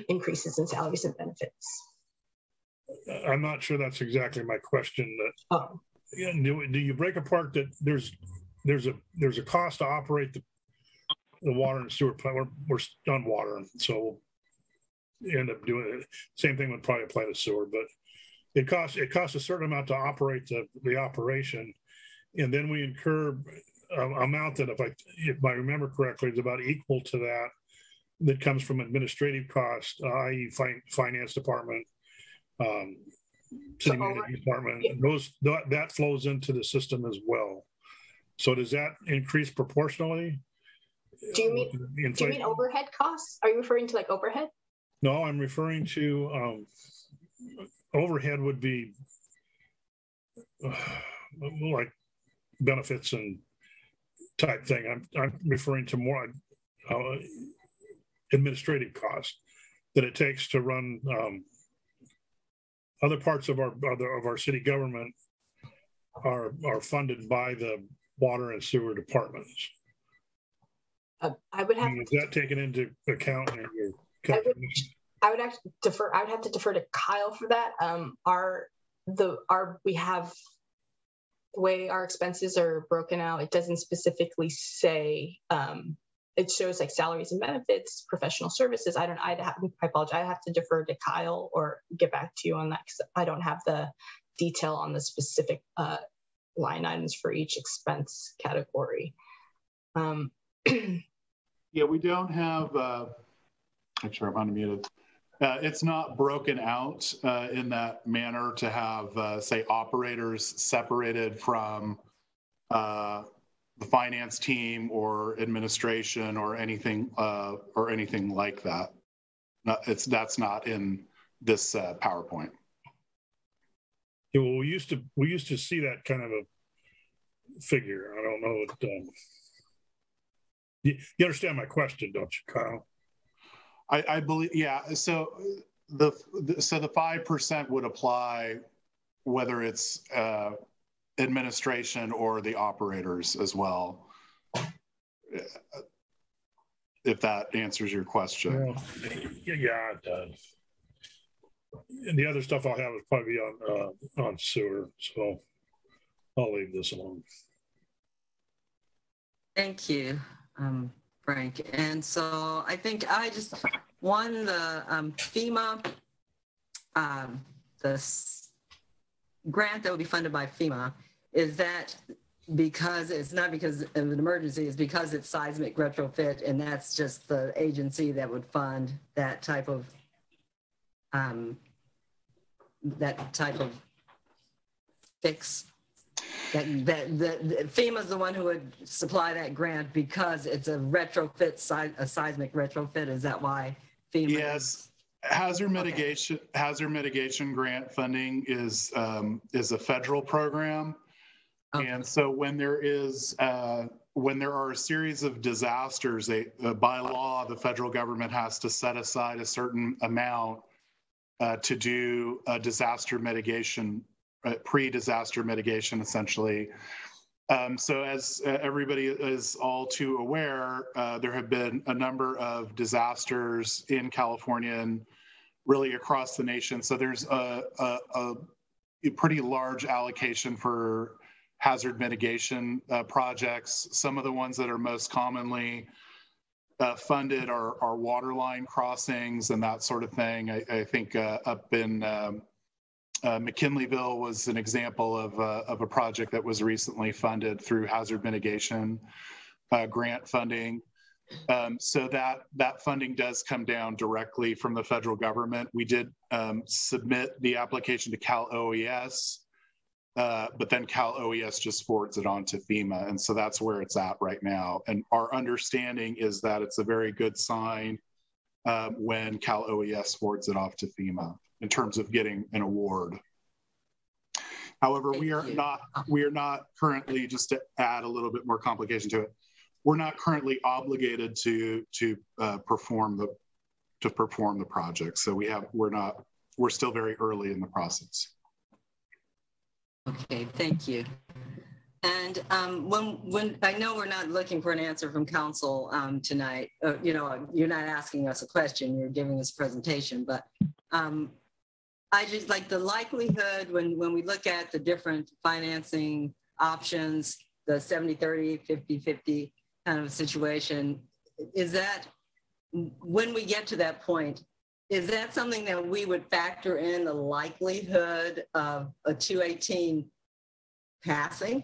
increases in salaries and benefits. I'm not sure that's exactly my question. Do you break apart that there's a cost to operate the water and sewer plant? We're on water, so you end up doing it. Same thing would probably apply to sewer, but it costs a certain amount to operate the operation, and then we incur amount that, if I remember correctly, is about equal to that comes from administrative costs, i.e., finance department, city management department. That flows into the system as well. So does that increase proportionally? Do you mean overhead costs? Are you referring to like overhead? No, I'm referring to overhead would be like benefits and type thing. I'm referring to more administrative costs that it takes to run other parts of our city government are funded by the water and sewer departments. I would have. Is that taken into account in your calculation? I would have to defer to Kyle for that. We have the way our expenses are broken out. It doesn't specifically say. It shows like salaries and benefits, professional services. I apologize. I have to defer to Kyle or get back to you on that because I don't have the detail on the specific line items for each expense category. Yeah, we don't have. I'm sure I'm unmuted. It's not broken out in that manner to have, say, operators separated from the finance team or administration or anything like that. That's not in this PowerPoint. Yeah, well, we used to see that kind of a figure. I don't know what. You understand my question, don't you, Kyle? I believe, yeah. So the 5% would apply whether it's administration or the operators as well. If that answers your question. Well, yeah, it does. And the other stuff I'll have is probably on sewer, so I'll leave this alone. Thank you, Frank. And so I think I just won the FEMA, the grant that will be funded by FEMA. Is that because it's not because of an emergency, it's because it's seismic retrofit, and that's just the agency that would fund that type of fix. That FEMA is the one who would supply that grant because it's a retrofit, a seismic retrofit. Is that why FEMA? Yes, hazard mitigation grant funding is a federal program, okay. And so when there are a series of disasters, by law the federal government has to set aside a certain amount to do a disaster mitigation. Pre-disaster mitigation, essentially. So as everybody is all too aware, there have been a number of disasters in California and really across the nation. So there's a pretty large allocation for hazard mitigation projects. Some of the ones that are most commonly funded are waterline crossings and that sort of thing. I think up in McKinleyville was an example of a project that was recently funded through hazard mitigation grant funding. So that funding does come down directly from the federal government. We did submit the application to Cal OES, but then Cal OES just forwards it on to FEMA. And so that's where it's at right now. And our understanding is that it's a very good sign when Cal OES forwards it off to FEMA in terms of getting an award. However, we are not currently, just to add a little bit more complication to it, we're not currently obligated to perform the project. So we're still very early in the process. Okay, thank you. And when I know we're not looking for an answer from council tonight, you're not asking us a question, you're giving us a presentation, but I just like the likelihood when we look at the different financing options, the 70-30, 50-50 kind of situation, is that when we get to that point, is that something that we would factor in the likelihood of a 218 passing?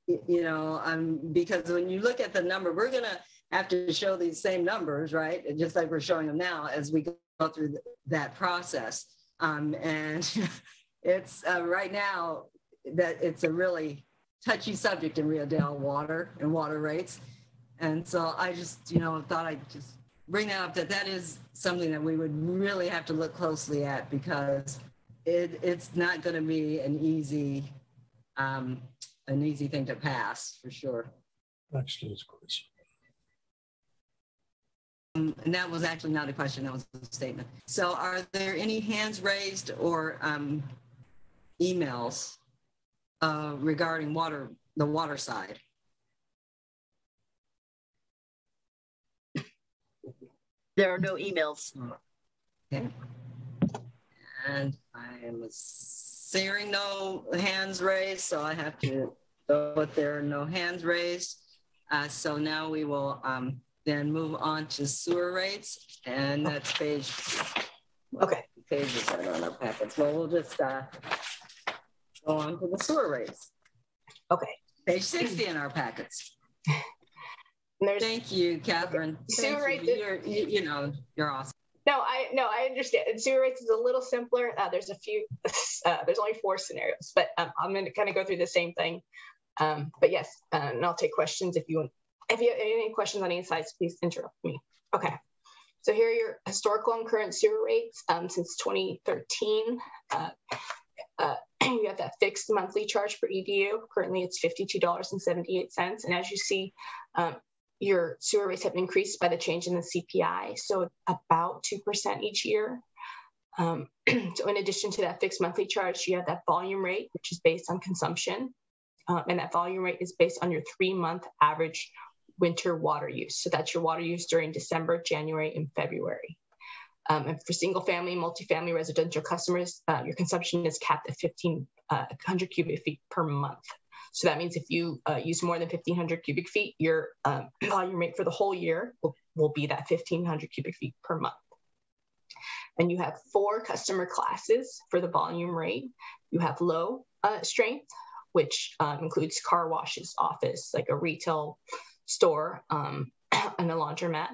Because when you look at the number, we're going to have to show these same numbers, right? Just like we're showing them now as we go through that process. And it's right now that it's a really touchy subject in Rio Dell water and water rates. And so I just, thought I'd just bring that up, that is something that we would really have to look closely at, because it's not going to be an easy thing to pass, for sure. Next to this question. And that was actually not a question, that was a statement. So are there any hands raised or emails regarding the water side? There are no emails. Okay. And I am seeing no hands raised, so I have to go with there are no hands raised. So now we will then move on to sewer rates, and that's page. Okay. Pages are on our packets. Well, we'll just go on to the sewer rates. Okay. Page 60 in our packets. Thank you, Catherine. Sewer rates. You're awesome. No, I understand. Sewer rates is a little simpler. There's a few. There's only 4 scenarios, but I'm going to kind of go through the same thing. But yes, and I'll take questions if you want. If you have any questions on any sides, please interrupt me. Okay. So here are your historical and current sewer rates since 2013. You have that fixed monthly charge per EDU. Currently, it's $52.78. And as you see, your sewer rates have increased by the change in the CPI, so about 2% each year. So in addition to that fixed monthly charge, you have that volume rate, which is based on consumption. And that volume rate is based on your 3-month average winter water use. So that's your water use during December, January, and February. And for single family, multifamily residential customers, your consumption is capped at 1,500 cubic feet per month. So that means if you use more than 1,500 cubic feet, your volume rate for the whole year will be that 1,500 cubic feet per month. And you have 4 customer classes for the volume rate. You have low strength, which includes car washes, office, like a retail store, and a laundromat.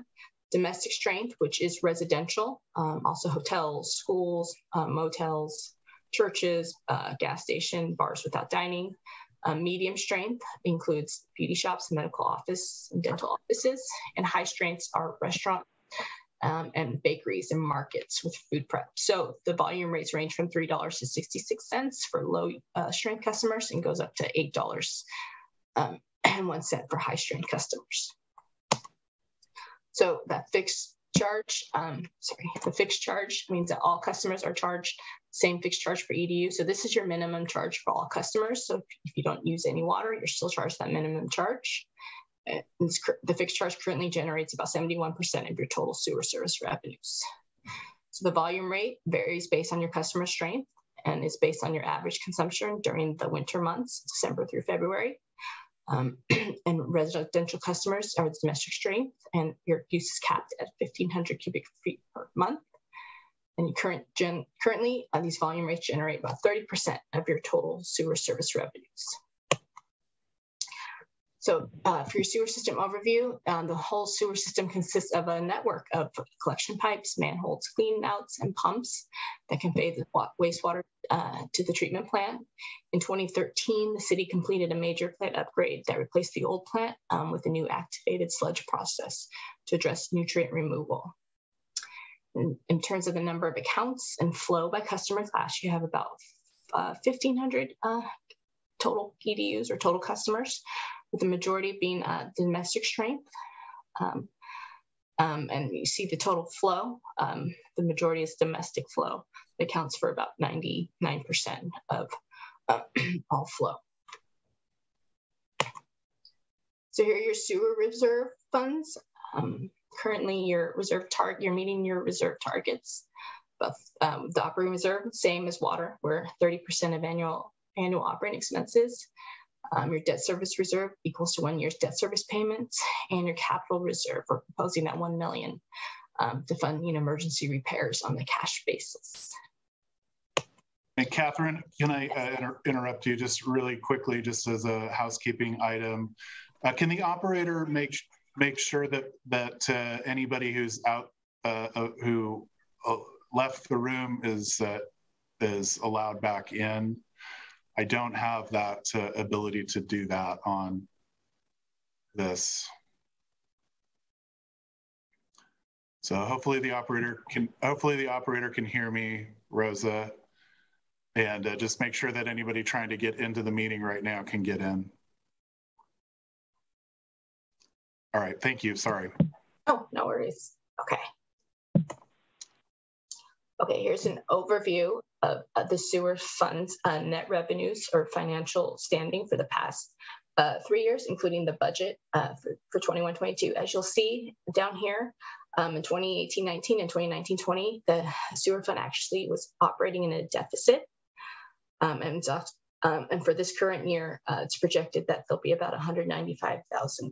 Domestic strength, which is residential, also hotels, schools, motels, churches, gas station, bars without dining. Medium strength includes beauty shops, medical office, and dental offices. And high strengths are restaurants and bakeries and markets with food prep. So the volume rates range from $3 to 66 cents for low strength customers and goes up to $8.01 for high strength customers. So that fixed charge, the fixed charge means that all customers are charged same fixed charge per EDU. So this is your minimum charge for all customers. So if you don't use any water, you're still charged that minimum charge. And the fixed charge currently generates about 71% of your total sewer service revenues. So the volume rate varies based on your customer strength and is based on your average consumption during the winter months, December through February. And residential customers are domestic strength, and your use is capped at 1,500 cubic feet per month. And currently, these volume rates generate about 30% of your total sewer service revenues. So for your sewer system overview, the whole sewer system consists of a network of collection pipes, manholes, clean outs, and pumps that convey the wastewater to the treatment plant. In 2013, the city completed a major plant upgrade that replaced the old plant with a new activated sludge process to address nutrient removal. In terms of the number of accounts and flow by customer class, you have about 1,500 total EDUs or total customers, with the majority being domestic strength. And you see the total flow, the majority is domestic flow. It accounts for about 99% of all flow. So here are your sewer reserve funds. Currently, your reserve you're meeting your reserve targets. But the operating reserve, same as water, we're 30% of annual operating expenses. Your debt service reserve equals to 1 year's debt service payments, and your capital reserve, we're proposing that $1 million to fund emergency repairs on the cash basis. And Catherine, can I interrupt you just really quickly, just as a housekeeping item? Can the operator make sure that anybody who's out who left the room is allowed back in? I don't have that ability to do that on this. So hopefully the operator can hear me, Rosa, and just make sure that anybody trying to get into the meeting right now can get in. All right, thank you, sorry. Oh, no worries, okay. Okay, here's an overview of the sewer fund's net revenues or financial standing for the past 3 years, including the budget for 21-22. As you'll see down here, in 2018-19 and 2019-20, the sewer fund actually was operating in a deficit. And for this current year, it's projected that there'll be about $195,000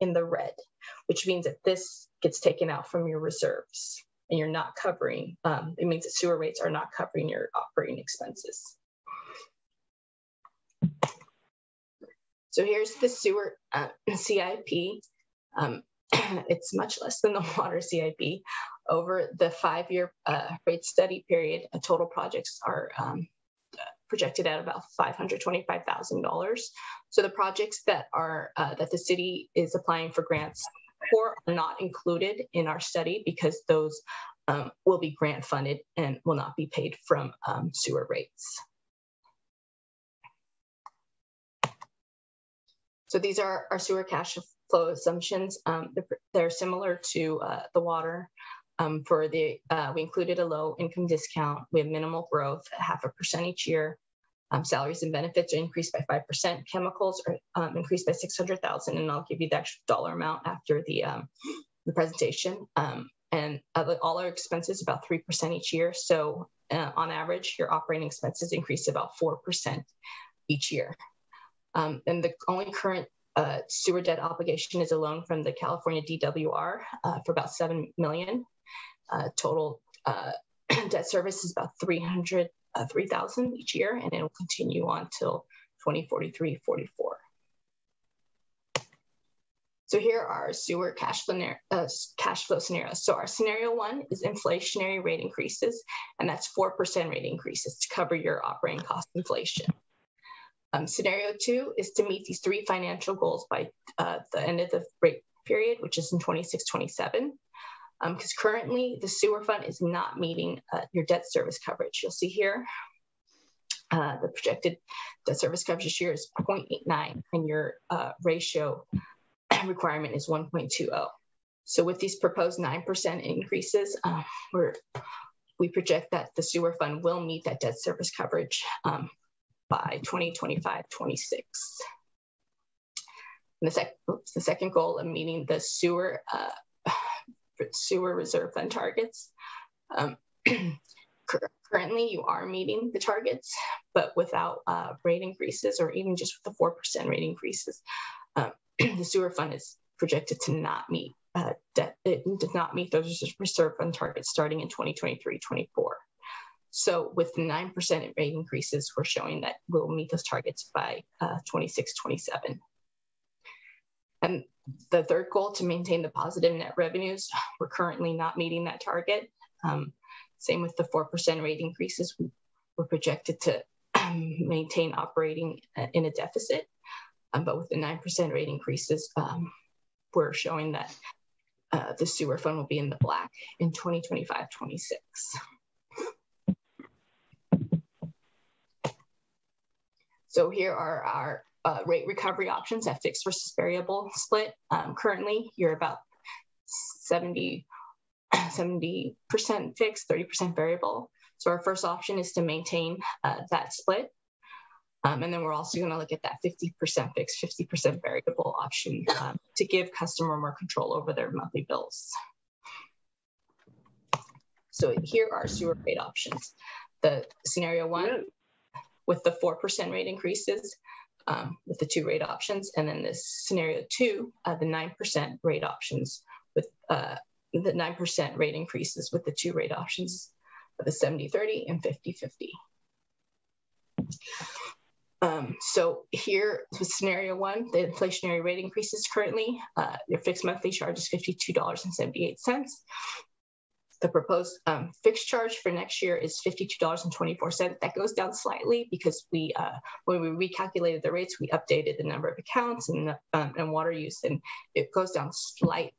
in the red, which means that this gets taken out from your reserves. And you're not covering, it means that sewer rates are not covering your operating expenses. So here's the sewer CIP. It's much less than the water CIP. Over the 5-year rate study period, total projects are projected at about $525,000. So the projects that are that the city is applying for grants for are not included in our study because those will be grant funded and will not be paid from sewer rates. So these are our sewer cash flow assumptions. They're similar to the water. For the, we included a low income discount. We have minimal growth, 0.5% each year. Salaries and benefits are increased by 5%. Chemicals are increased by $600,000, and I'll give you the actual dollar amount after the presentation. And all our expenses about 3% each year. So on average, your operating expenses increase about 4% each year. And the only current sewer debt obligation is a loan from the California DWR for about $7 million. Total debt service is about $303,000 each year, and it will continue on till 2043-44. So here are our sewer cash flow scenarios. So our scenario 1 is inflationary rate increases, and that's 4% rate increases to cover your operating cost inflation. Scenario 2 is to meet these 3 financial goals by the end of the rate period, which is in 26-27. Because currently the sewer fund is not meeting your debt service coverage. You'll see here, the projected debt service coverage this year is 0.89, and your ratio requirement is 1.20. So with these proposed 9% increases, we project that the sewer fund will meet that debt service coverage by 2025-26. The second goal of meeting the sewer reserve fund targets. Currently, you are meeting the targets, but without rate increases, or even just with the 4% rate increases, the sewer fund is projected to not meet it does not meet those reserve fund targets starting in 2023-24. So with the 9% rate increases, we're showing that we'll meet those targets by 26-27. And the third goal, to maintain the positive net revenues, we're currently not meeting that target. Same with the 4% rate increases, we're projected to maintain operating in a deficit. But with the 9% rate increases, we're showing that the sewer fund will be in the black in 2025-26. So here are our rate recovery options at fixed versus variable split. Currently, you're about 70% fixed, 30% variable. So our first option is to maintain that split. And then we're also going to look at that 50% fixed, 50% variable option to give customer more control over their monthly bills. So here are sewer rate options. The scenario 1 with the 4% rate increases, with the 2 rate options, and then this scenario 2, the 9% rate options with the 9% rate increases with the 2 rate options of the 70-30 and 50-50. So here with scenario 1, the inflationary rate increases currently, your fixed monthly charge is $52.78. The proposed fixed charge for next year is $52.24. That goes down slightly because we, when we recalculated the rates, we updated the number of accounts and water use, and it goes down slightly.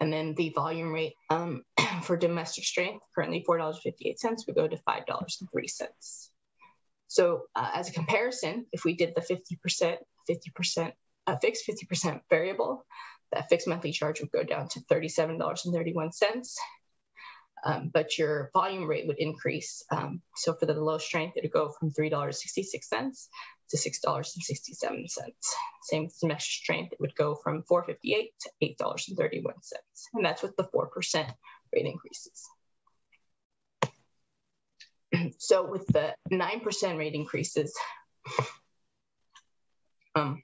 And then the volume rate for domestic strength, currently $4.58, we go to $5.03. So as a comparison, if we did the 50% fixed, 50% variable, that fixed monthly charge would go down to $37.31. But your volume rate would increase. So for the low strength, it would go from $3.66 to $6.67. Same with domestic strength, it would go from $4.58 to $8.31. And that's with the 4% rate increases. So with the 9% rate increases, the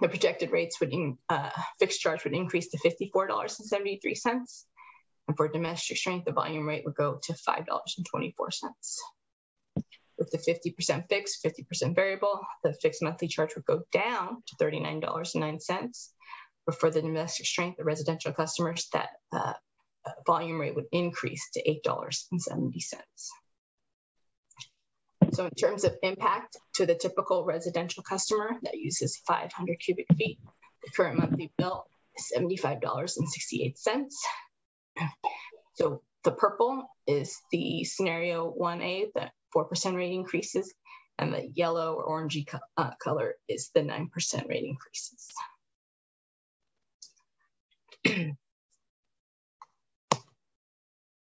projected rates would, fixed charge would increase to $54.73. And for domestic strength, the volume rate would go to $5.24. With the 50% fixed, 50% variable, the fixed monthly charge would go down to $39.09. But for the domestic strength, the residential customers, that volume rate would increase to $8.70. So in terms of impact to the typical residential customer that uses 500 cubic feet, the current monthly bill is $75.68. So the purple is the scenario 1A, the 4% rate increases, and the yellow or orangey color is the 9% rate increases.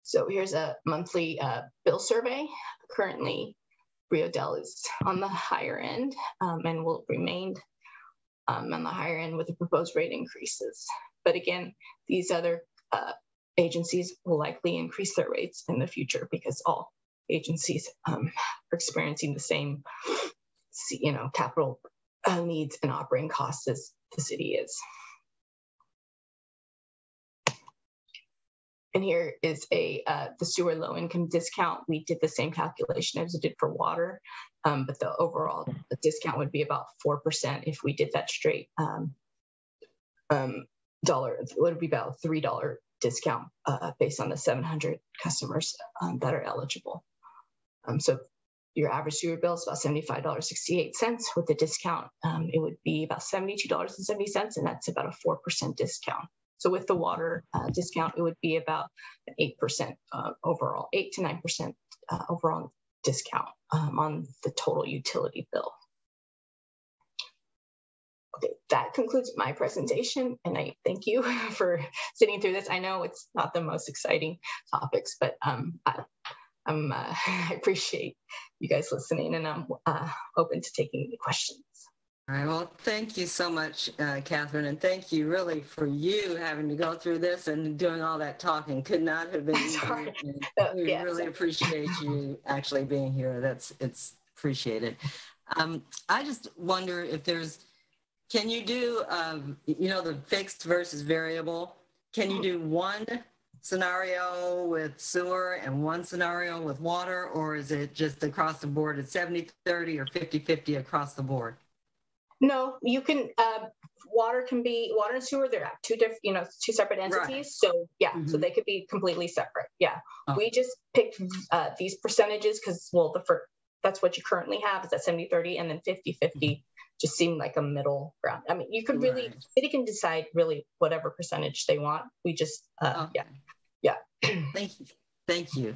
So here's a monthly bill survey. Currently, Rio Dell is on the higher end and will remain on the higher end with the proposed rate increases. But again, these other agencies will likely increase their rates in the future because all agencies are experiencing the same, capital needs and operating costs as the city is. And here is the sewer low income discount. We did the same calculation as we did for water, but the overall discount would be about 4% if we did that straight dollar. It would be about a $3 discount based on the 700 customers that are eligible. So your average sewer bill is about $75.68. With the discount, it would be about $72.70, and that's about a 4% discount. So with the water discount, it would be about an 8% overall, 8 to 9% overall discount on the total utility bill. Okay, that concludes my presentation, and I thank you for sitting through this. I know it's not the most exciting topics, but I appreciate you guys listening, and I'm open to taking any questions. All right, well, thank you so much, Catherine, and thank you really for you having to go through this and doing all that talking. Could not have been easy. We really appreciate you actually being here. It's appreciated. I just wonder if can you do, the fixed versus variable? Can you do one scenario with sewer and one scenario with water, or is it just across the board? It's 70-30 or 50-50 across the board? No, you can, water and sewer, they're two different, two separate entities. Right. So yeah, so they could be completely separate. Yeah. Oh. We just picked these percentages because, well, that's what you currently have is at 70-30, and then 50-50 just seemed like a middle ground. I mean, you could really, city can decide really whatever percentage they want. We just, yeah. Thank you. Thank you.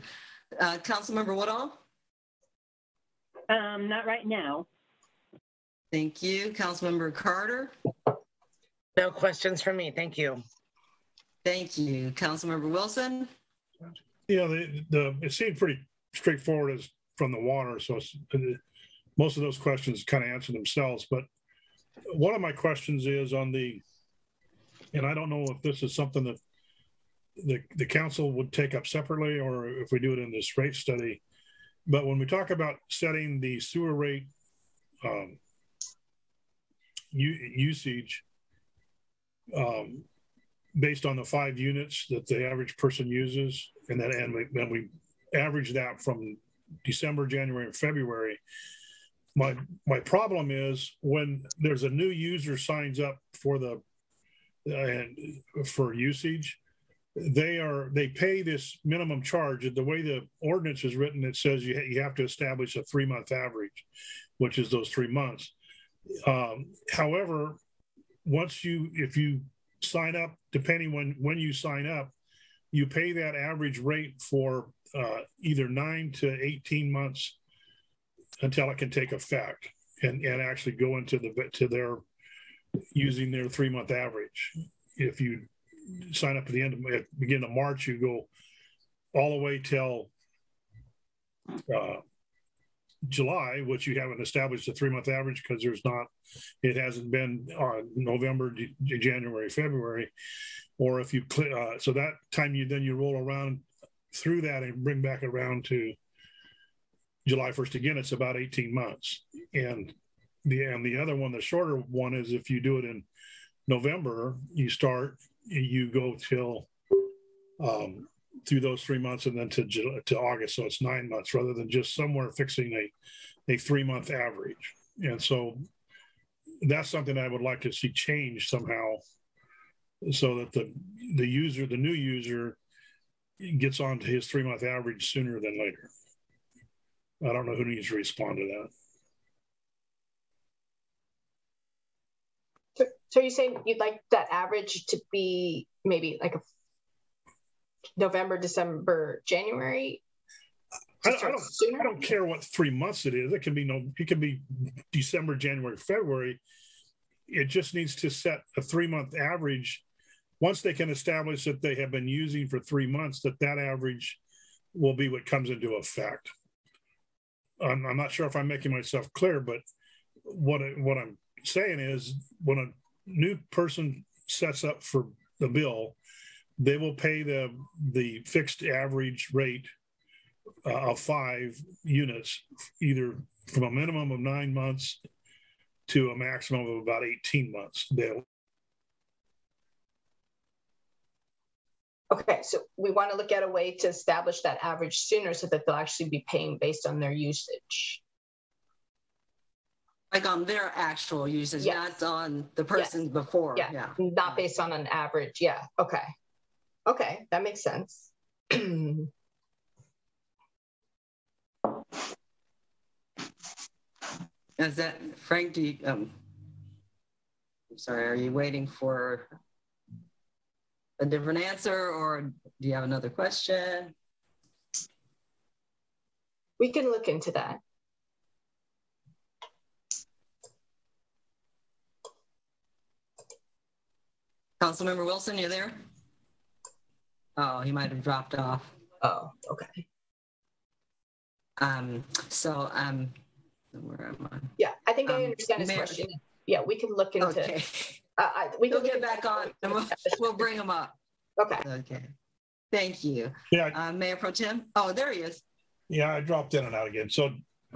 Councilmember Woodall? Not right now. Thank you. Councilmember Carter? No questions from me. Thank you. Thank you. Councilmember Wilson? Yeah, it seemed pretty straightforward from the water, so most of those questions kind of answer themselves. But one of my questions is and I don't know if this is something that the council would take up separately or if we do it in this rate study, but when we talk about setting the sewer rate usage based on the 5 units that the average person uses, and we average that from December, January, and February. My problem is when there's a new user signs up for for usage, they pay this minimum charge. The way the ordinance is written, it says you have to establish a 3-month average, which is those 3 months. However, if you sign up, depending when you sign up, you pay that average rate for either 9 to 18 months until it can take effect and actually go into their using their 3-month average. If you sign up at the beginning of March, you go all the way till July, which you haven't established a 3-month average because it hasn't been November, January, February, or if you so that time you roll around through that and bring back around to July 1st again, it's about 18 months. And the other one, the shorter one, is if you do it in November, you go till through those 3 months and then to August. So it's 9 months rather than just somewhere fixing a 3-month average. And so that's something I would like to see change somehow so that the new user gets onto his 3-month average sooner than later. I don't know who needs to respond to that. So you're saying you'd like that average to be maybe like a November, December, January? I don't care what 3 months it is. It can be December, January, February. It just needs to set a 3-month average. Once they can establish that they have been using for 3 months, that average will be what comes into effect. I'm not sure if I'm making myself clear, but what I'm saying is when a new person sets up for the bill, they will pay the fixed average rate of 5 units, either from a minimum of 9 months to a maximum of about 18 months. Okay, so we want to look at a way to establish that average sooner so that they'll actually be paying based on their usage. Like on their actual usage, yes. Not on the person's before. Yeah, not based on an average. Yeah, okay. Okay, that makes sense. Is that, Frank, do you, I'm sorry, are you waiting for a different answer or do you have another question? We can look into that. Councilmember Wilson, you there? Oh, he might have dropped off. Oh, okay. Where am I? Yeah, I think I understand his question. Yeah, we can look into. Okay. We can get back on. And we'll bring him up. Okay. Okay. Thank you. Yeah. Mayor Pro Tem. Oh, there he is. Yeah, I dropped in and out again. So,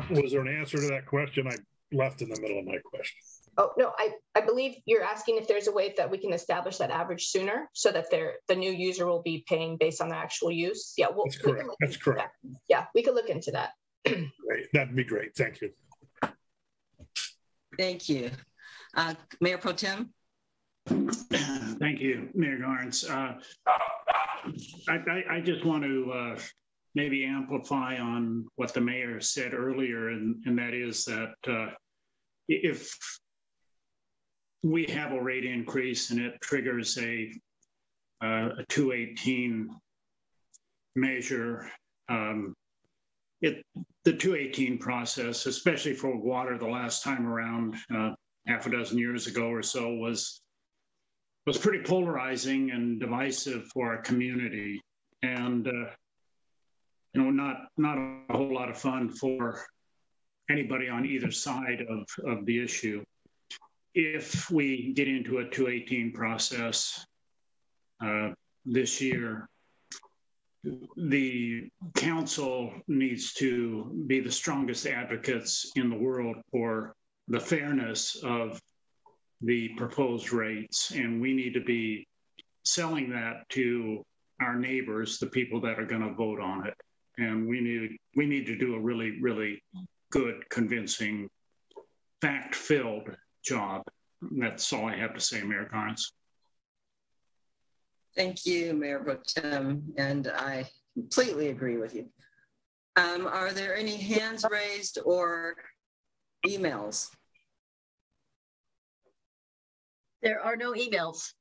was there an answer to that question? I left in the middle of my question. Oh no, I believe you're asking if there's a way that we can establish that average sooner, so that the new user will be paying based on their actual use. Yeah, that's correct. That's correct. Yeah, we could look into that. Great. That'd be great. Thank you. Thank you. Mayor Pro Tem. Thank you, Mayor Garnes. I just want to maybe amplify on what the mayor said earlier, and that is that if we have a rate increase and it triggers a 218 measure, the 218 process, especially for water the last time around, half a dozen years ago or so, was pretty polarizing and divisive for our community, and not a whole lot of fun for anybody on either side of the issue. If we get into a 218 process this year, the council needs to be the strongest advocates in the world for the fairness of the proposed rates, and we need to be selling that to our neighbors, the people that are going to vote on it. And we need to do a really, really good, convincing, fact-filled job. That's all I have to say, Mayor Garnes. Thank you, Mayor Pro Tem, and I completely agree with you. Are there any hands raised or emails? There are no emails.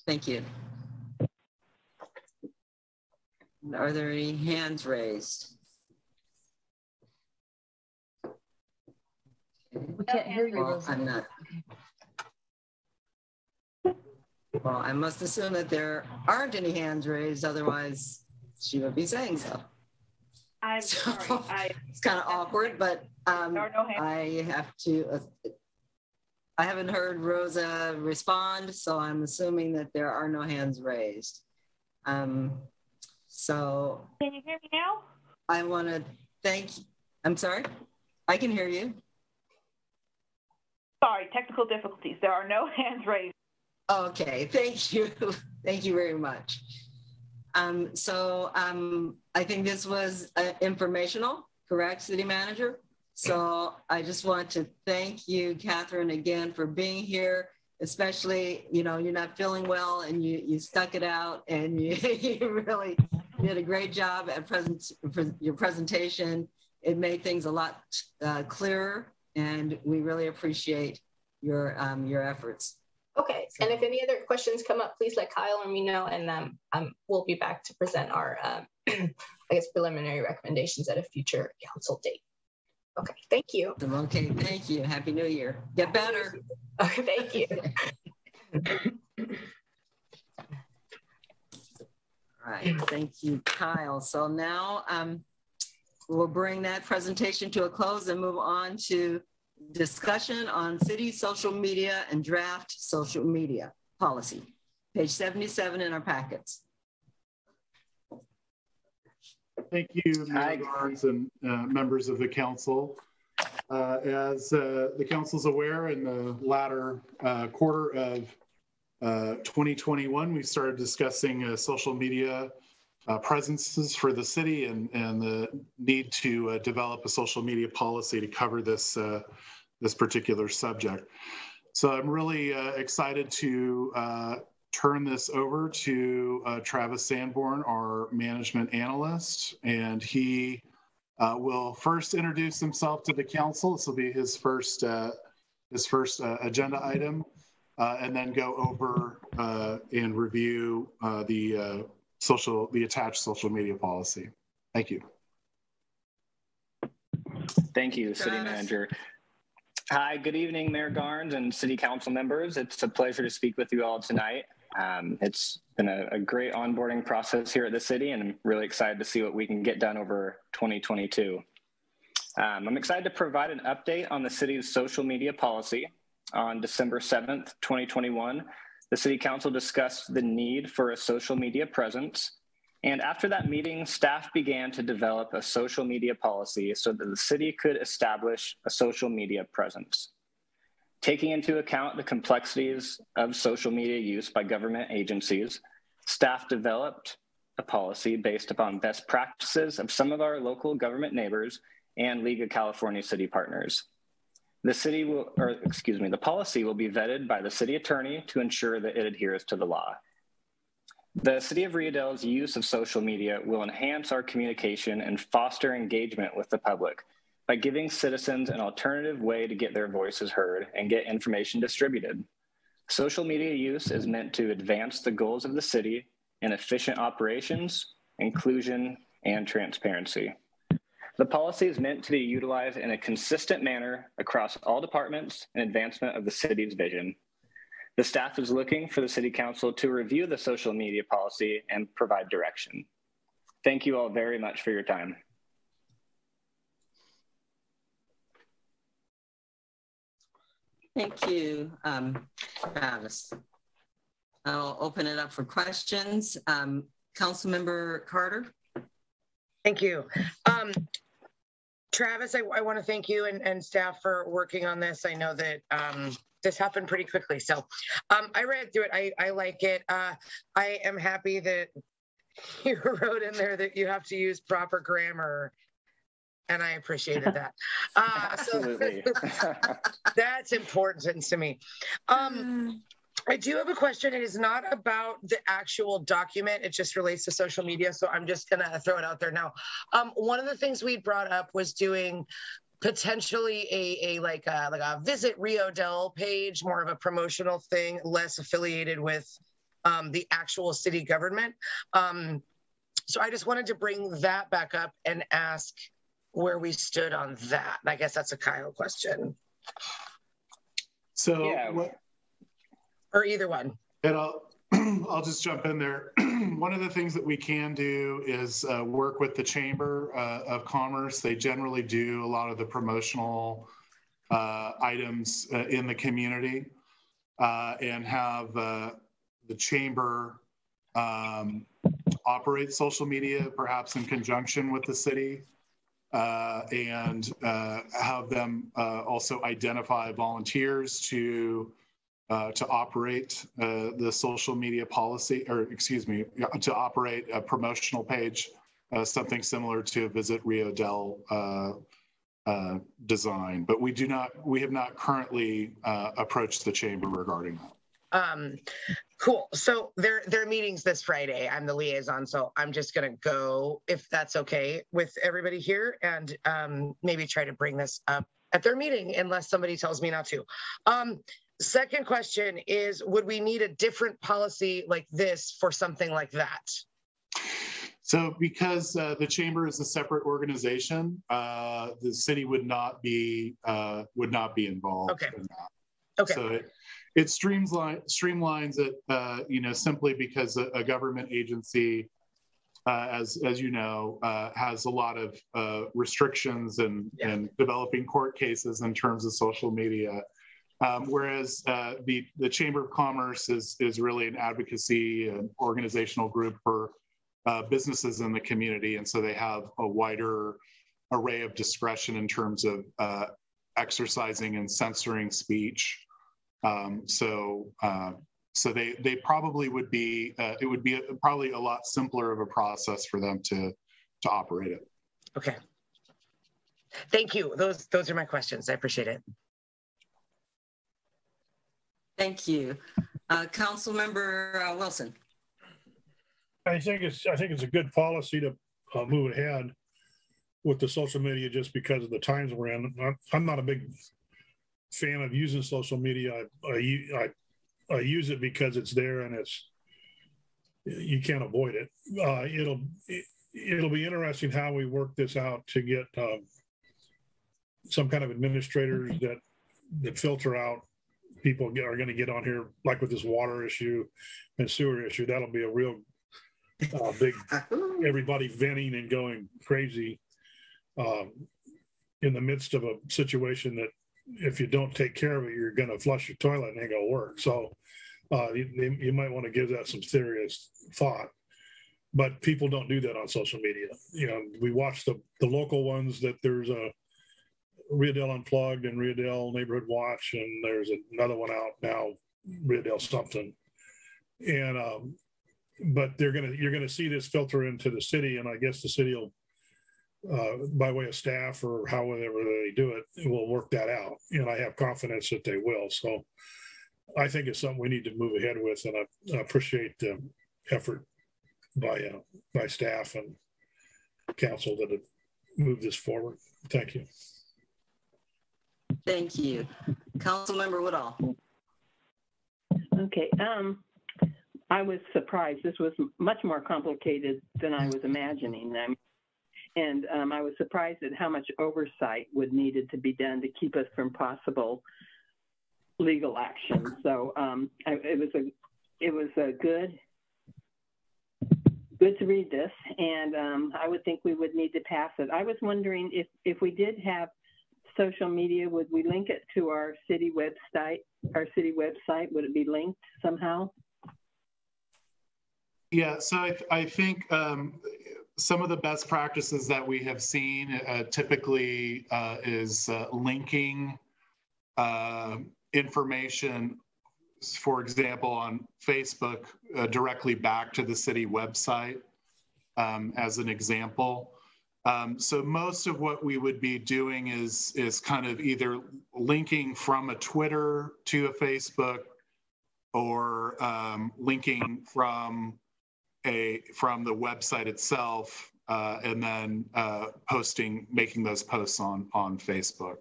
Thank you. Are there any hands raised? We can't hear you. Well, I'm not. Well, I must assume that there aren't any hands raised, otherwise she would be saying so. I'm sorry. It's kind of awkward, but I have to, I haven't heard Rosa respond, so I'm assuming that there are no hands raised. So. Can you hear me now? I want to thank, I'm sorry, I can hear you. Sorry, technical difficulties. There are no hands raised. Okay, thank you. Thank you very much. I think this was informational, correct, City Manager? So I just want to thank you, Catherine, again for being here, especially, you're not feeling well and you stuck it out and you really did a great job at your presentation. It made things a lot clearer, and we really appreciate your efforts. Okay, and if any other questions come up, please let Kyle or me know, and we'll be back to present our, I guess, preliminary recommendations at a future council date. Okay, thank you. Okay, thank you. Happy New Year. Get better. Okay, thank you. All right, thank you, Kyle. So now we'll bring that presentation to a close and move on to discussion on city social media and draft social media policy. Page 77 in our packets. Thank you, Mayor Barnes and members of the council. As the council's aware, in the latter quarter of 2021, we started discussing social media presences for the city and the need to develop a social media policy to cover this this particular subject. So I'm really excited to turn this over to Travis Sanborn, our management analyst, and he will first introduce himself to the council. This will be his first agenda item, and then go over and review the attached social media policy. Thank you. Thank you, City Travis. Manager. Hi, good evening, Mayor Garnes and City Council members. It's a pleasure to speak with you all tonight. It's been a great onboarding process here at the city, and I'm really excited to see what we can get done over 2022. I'm excited to provide an update on the city's social media policy. On December 7th, 2021, the City Council discussed the need for a social media presence. And after that meeting, staff began to develop a social media policy so that the city could establish a social media presence. Taking into account the complexities of social media use by government agencies, staff developed a policy based upon best practices of some of our local government neighbors and League of California city partners. The policy will be vetted by the city attorney to ensure that it adheres to the law. The City of Rio Dell's use of social media will enhance our communication and foster engagement with the public by giving citizens an alternative way to get their voices heard and get information distributed. Social media use is meant to advance the goals of the city in efficient operations, inclusion, and transparency. The policy is meant to be utilized in a consistent manner across all departments in advancement of the city's vision. The staff is looking for the City Council to review the social media policy and provide direction. Thank you all very much for your time. Thank you, Travis. I'll open it up for questions. Councilmember Carter. Thank you. Travis, I want to thank you and staff for working on this. I know that this happened pretty quickly. So I read through it. I like it. I am happy that you wrote in there that you have to use proper grammar, and I appreciated that. Absolutely. So that's important to me. I do have a question. It is not about the actual document. It just relates to social media. So I'm just going to throw it out there now. One of the things we brought up was doing potentially a Visit Rio Dell page, more of a promotional thing, less affiliated with the actual city government. So I just wanted to bring that back up and ask where we stood on that. I guess that's a Kyle question. So yeah. Or either one. And I'll just jump in there. One of the things that we can do is work with the Chamber of Commerce. They generally do a lot of the promotional items in the community, and have the Chamber operate social media, perhaps in conjunction with the city, and have them also identify volunteers to operate the social media policy, or excuse me, to operate a promotional page, something similar to Visit Rio Dell design. But we have not currently approached the Chamber regarding that. Cool. So there are meetings this Friday. I'm the liaison, so I'm just going to go, if that's okay with everybody here, and maybe try to bring this up at their meeting unless somebody tells me not to. Second question is, would we need a different policy like this for something like that? So because the chamber is a separate organization, the city would not be involved Okay. in that. Okay. So it streamlines it, you know, simply because a government agency, as you know, has a lot of restrictions and developing court cases in terms of social media. Whereas the Chamber of Commerce is really an advocacy and organizational group for businesses in the community, and so they have a wider array of discretion in terms of exercising and censoring speech. So they probably would be, it would be probably a lot simpler of a process for them to operate it. Okay. Thank you. Those are my questions. I appreciate it. Thank you. Councilmember Wilson. I think it's a good policy to move ahead with the social media just because of the times we're in. I'm not a big fan of using social media. I use it because it's there and you can't avoid it. It'll be interesting how we work this out to get some kind of administrators that filter out people are going to get on here, like with this water issue and sewer issue. That'll be a real big, everybody venting and going crazy in the midst of a situation that if you don't take care of it, you're going to flush your toilet and it ain't going to work. So you might want to give that some serious thought. But people don't do that on social media. You know, we watch the local ones that there's a Rio Dell Unplugged and Rio Dell Neighborhood Watch, and there's another one out now, Rio Dell something. And but you're gonna see this filter into the city, and I guess the city will, by way of staff or however they do it, will work that out. And I have confidence that they will. So I think it's something we need to move ahead with, and I appreciate the effort by staff and council that have moved this forward. Thank you. Thank you. Councilmember Woodall. Okay. I was surprised. This was much more complicated than I was imagining. And I was surprised at how much oversight would needed to be done to keep us from possible legal action. So it was a good to read this, and I would think we would need to pass it. I was wondering if we did have social media, would we link it to our city website? Would it be linked somehow? Yeah, so I think some of the best practices that we have seen typically is linking information, for example, on Facebook directly back to the city website as an example. So most of what we would be doing is kind of either linking from a Twitter to a Facebook, or linking from the website itself, and then making those posts on Facebook.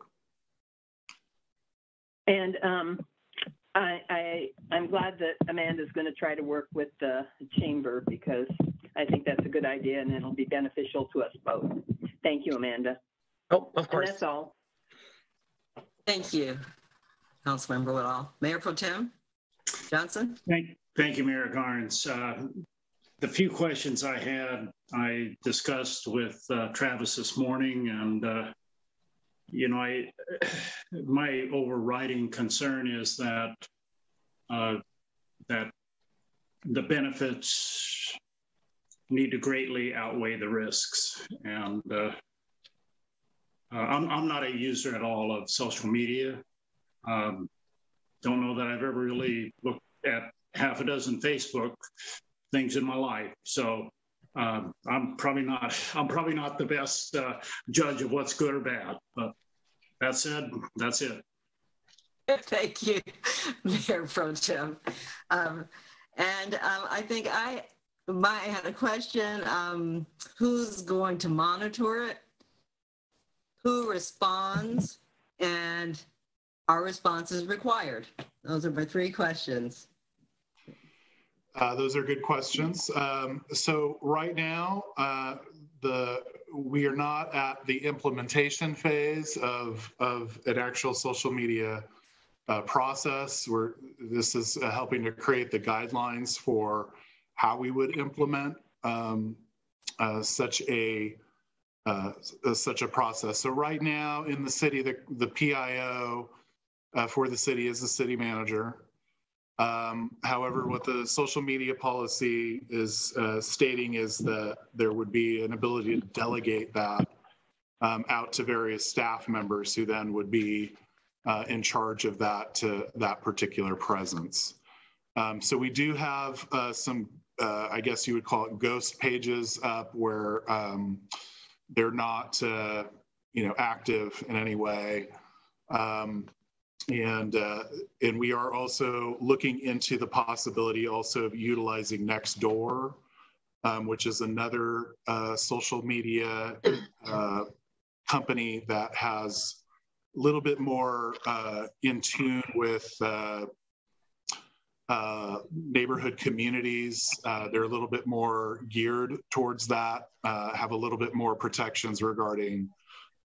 And I'm glad that Amanda's going to try to work with the chamber, because I think that's a good idea and it'll be beneficial to us both. Thank you, Amanda. Oh, of course. And that's all. Thank you, Councilmember Woodall. Mayor Pro Tem Johnson. Thank you, Mayor Garnes. The few questions I had, I discussed with Travis this morning, and you know, my overriding concern is that that the benefits need to greatly outweigh the risks. And I'm not a user at all of social media. Don't know that I've ever really looked at half a dozen Facebook things in my life. So I'm probably not the best judge of what's good or bad. But that said, that's it. Thank you, Mayor Pro Tem. I think I had a question. Who's going to monitor it? Who responds? And are responses required? Those are my 3 questions. Those are good questions. So right now, we are not at the implementation phase of an actual social media process. This is helping to create the guidelines for how we would implement such a process. So right now in the city, the PIO for the city is the city manager. However, what the social media policy is stating is that there would be an ability to delegate that out to various staff members who then would be in charge of that particular presence. So we do have some, I guess you would call it ghost pages up where they're not, active in any way. And we are also looking into the possibility also of utilizing Nextdoor, which is another social media company that has a little bit more in tune with neighborhood communities. They're a little bit more geared towards that, have a little bit more protections regarding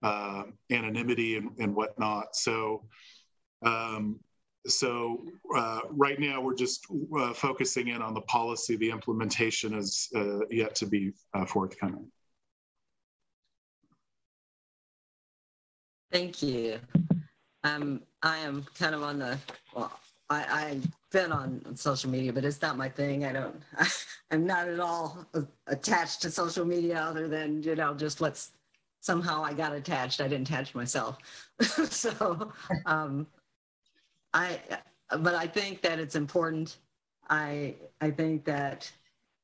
anonymity and whatnot. So right now we're just focusing in on the policy. The implementation is yet to be forthcoming. Thank you. I am kind of on the, I've been on social media, but it's not my thing. I'm not at all attached to social media other than, just what's, somehow I got attached. I didn't attach myself. So, but I think that it's important. I think that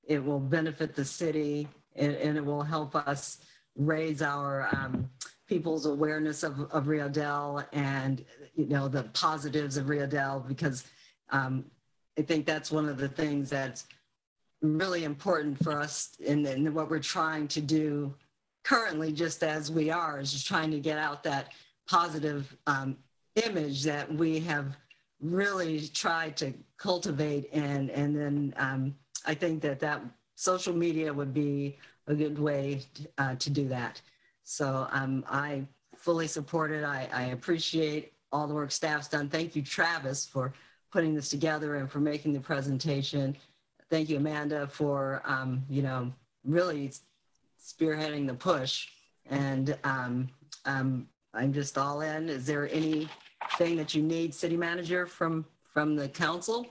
it will benefit the city and it will help us raise our people's awareness of Rio Dell and, the positives of Rio Dell, because I think that's one of the things that's really important for us in what we're trying to do currently, just as we are, is just trying to get out that positive image that we have really tried to cultivate. And then I think that social media would be a good way to do that. So I fully support it. I appreciate all the work staff's done. Thank you, Travis, for putting this together and for making the presentation. Thank you, Amanda, for, really spearheading the push. And I'm just all in. Is there anything that you need, City Manager, from the council?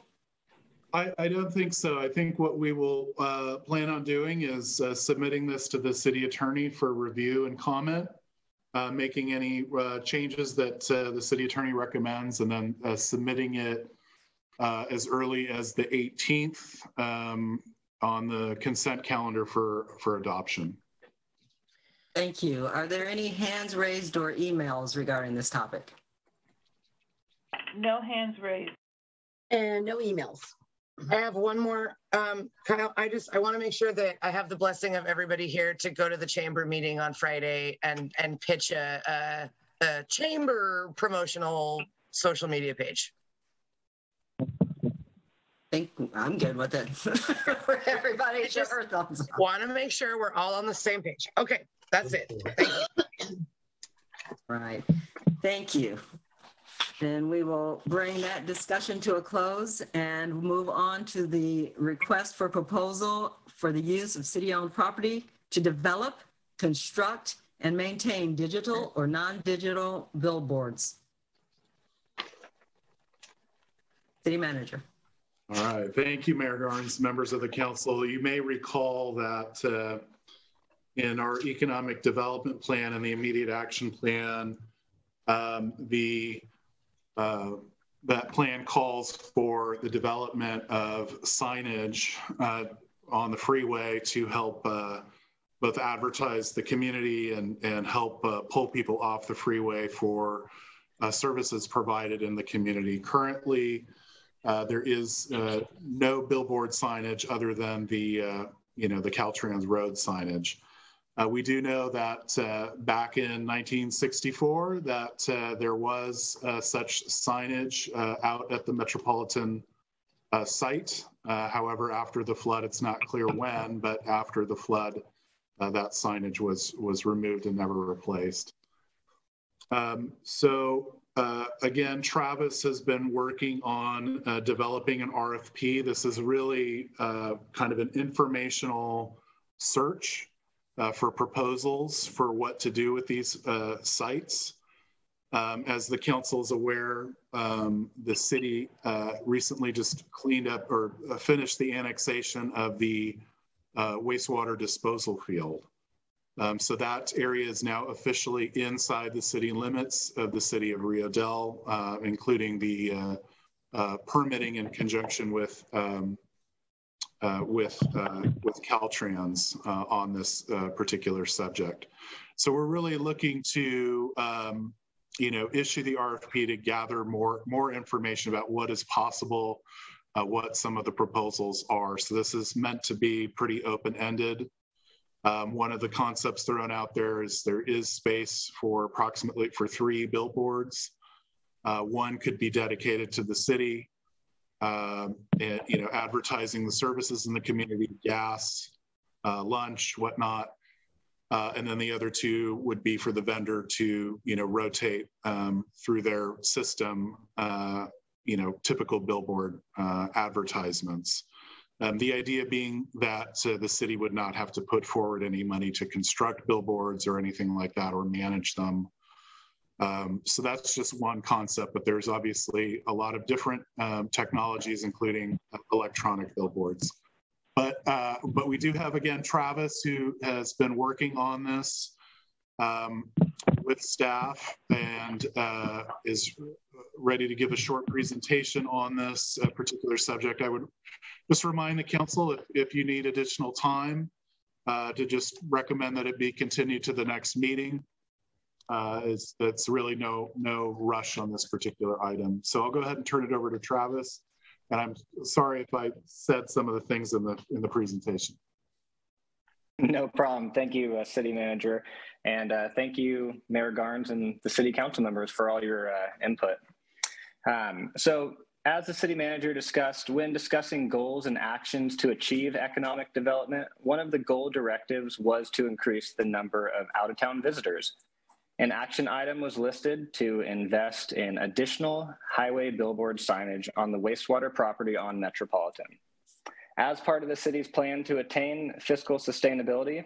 I don't think so. I think what we will plan on doing is submitting this to the city attorney for review and comment, making any changes that the city attorney recommends, and then submitting it as early as the 18th on the consent calendar for adoption. Thank you. Are there any hands raised or emails regarding this topic? No hands raised. And no emails. I have one more, Kyle. I want to make sure that I have the blessing of everybody here to go to the chamber meeting on Friday and pitch a chamber promotional social media page. I'm good with it. Everybody just thumbs up. Want to make sure we're all on the same page. Okay, that's it. Thank you. Right. Thank you. Then we will bring that discussion to a close and move on to the request for proposal for the use of city-owned property to develop, construct, and maintain digital or non-digital billboards. City Manager. All right. Thank you, Mayor Garnes, members of the council. You may recall that in our economic development plan and the immediate action plan, that plan calls for the development of signage on the freeway to help both advertise the community and help pull people off the freeway for services provided in the community. Currently, there is no billboard signage other than the the Caltrans road signage. We do know that back in 1964 that there was such signage out at the Metropolitan site. However, after the flood, it's not clear when, but after the flood, that signage was removed and never replaced. Again, Travis has been working on developing an RFP. This is really kind of an informational search for proposals for what to do with these sites. As the council is aware, the city recently just cleaned up or finished the annexation of the wastewater disposal field. So that area is now officially inside the city limits of the city of Rio Dell, including the permitting in conjunction with Caltrans on this particular subject. So we're really looking to issue the RFP to gather more information about what is possible, what some of the proposals are. So this is meant to be pretty open-ended. One of the concepts thrown out there is space for approximately 3 billboards. One could be dedicated to the city, and, advertising the services in the community, gas, lunch, whatnot. And then the other 2 would be for the vendor to, rotate through their system, typical billboard advertisements. The idea being that the city would not have to put forward any money to construct billboards or anything like that or manage them. So that's just one concept, but there's obviously a lot of different technologies, including electronic billboards. But we do have, again, Travis, who has been working on this with staff and is ready to give a short presentation on this particular subject. I would just remind the council, if you need additional time, to just recommend that it be continued to the next meeting. It's really no rush on this particular item. So I'll go ahead and turn it over to Travis. And I'm sorry if I said some of the things in the presentation. No problem. Thank you, City Manager. And thank you, Mayor Garnes and the City Council members for all your input. So as the City Manager discussed, when discussing goals and actions to achieve economic development, one of the goal directives was to increase the number of out-of-town visitors. An action item was listed to invest in additional highway billboard signage on the wastewater property on Metropolitan. As part of the city's plan to attain fiscal sustainability,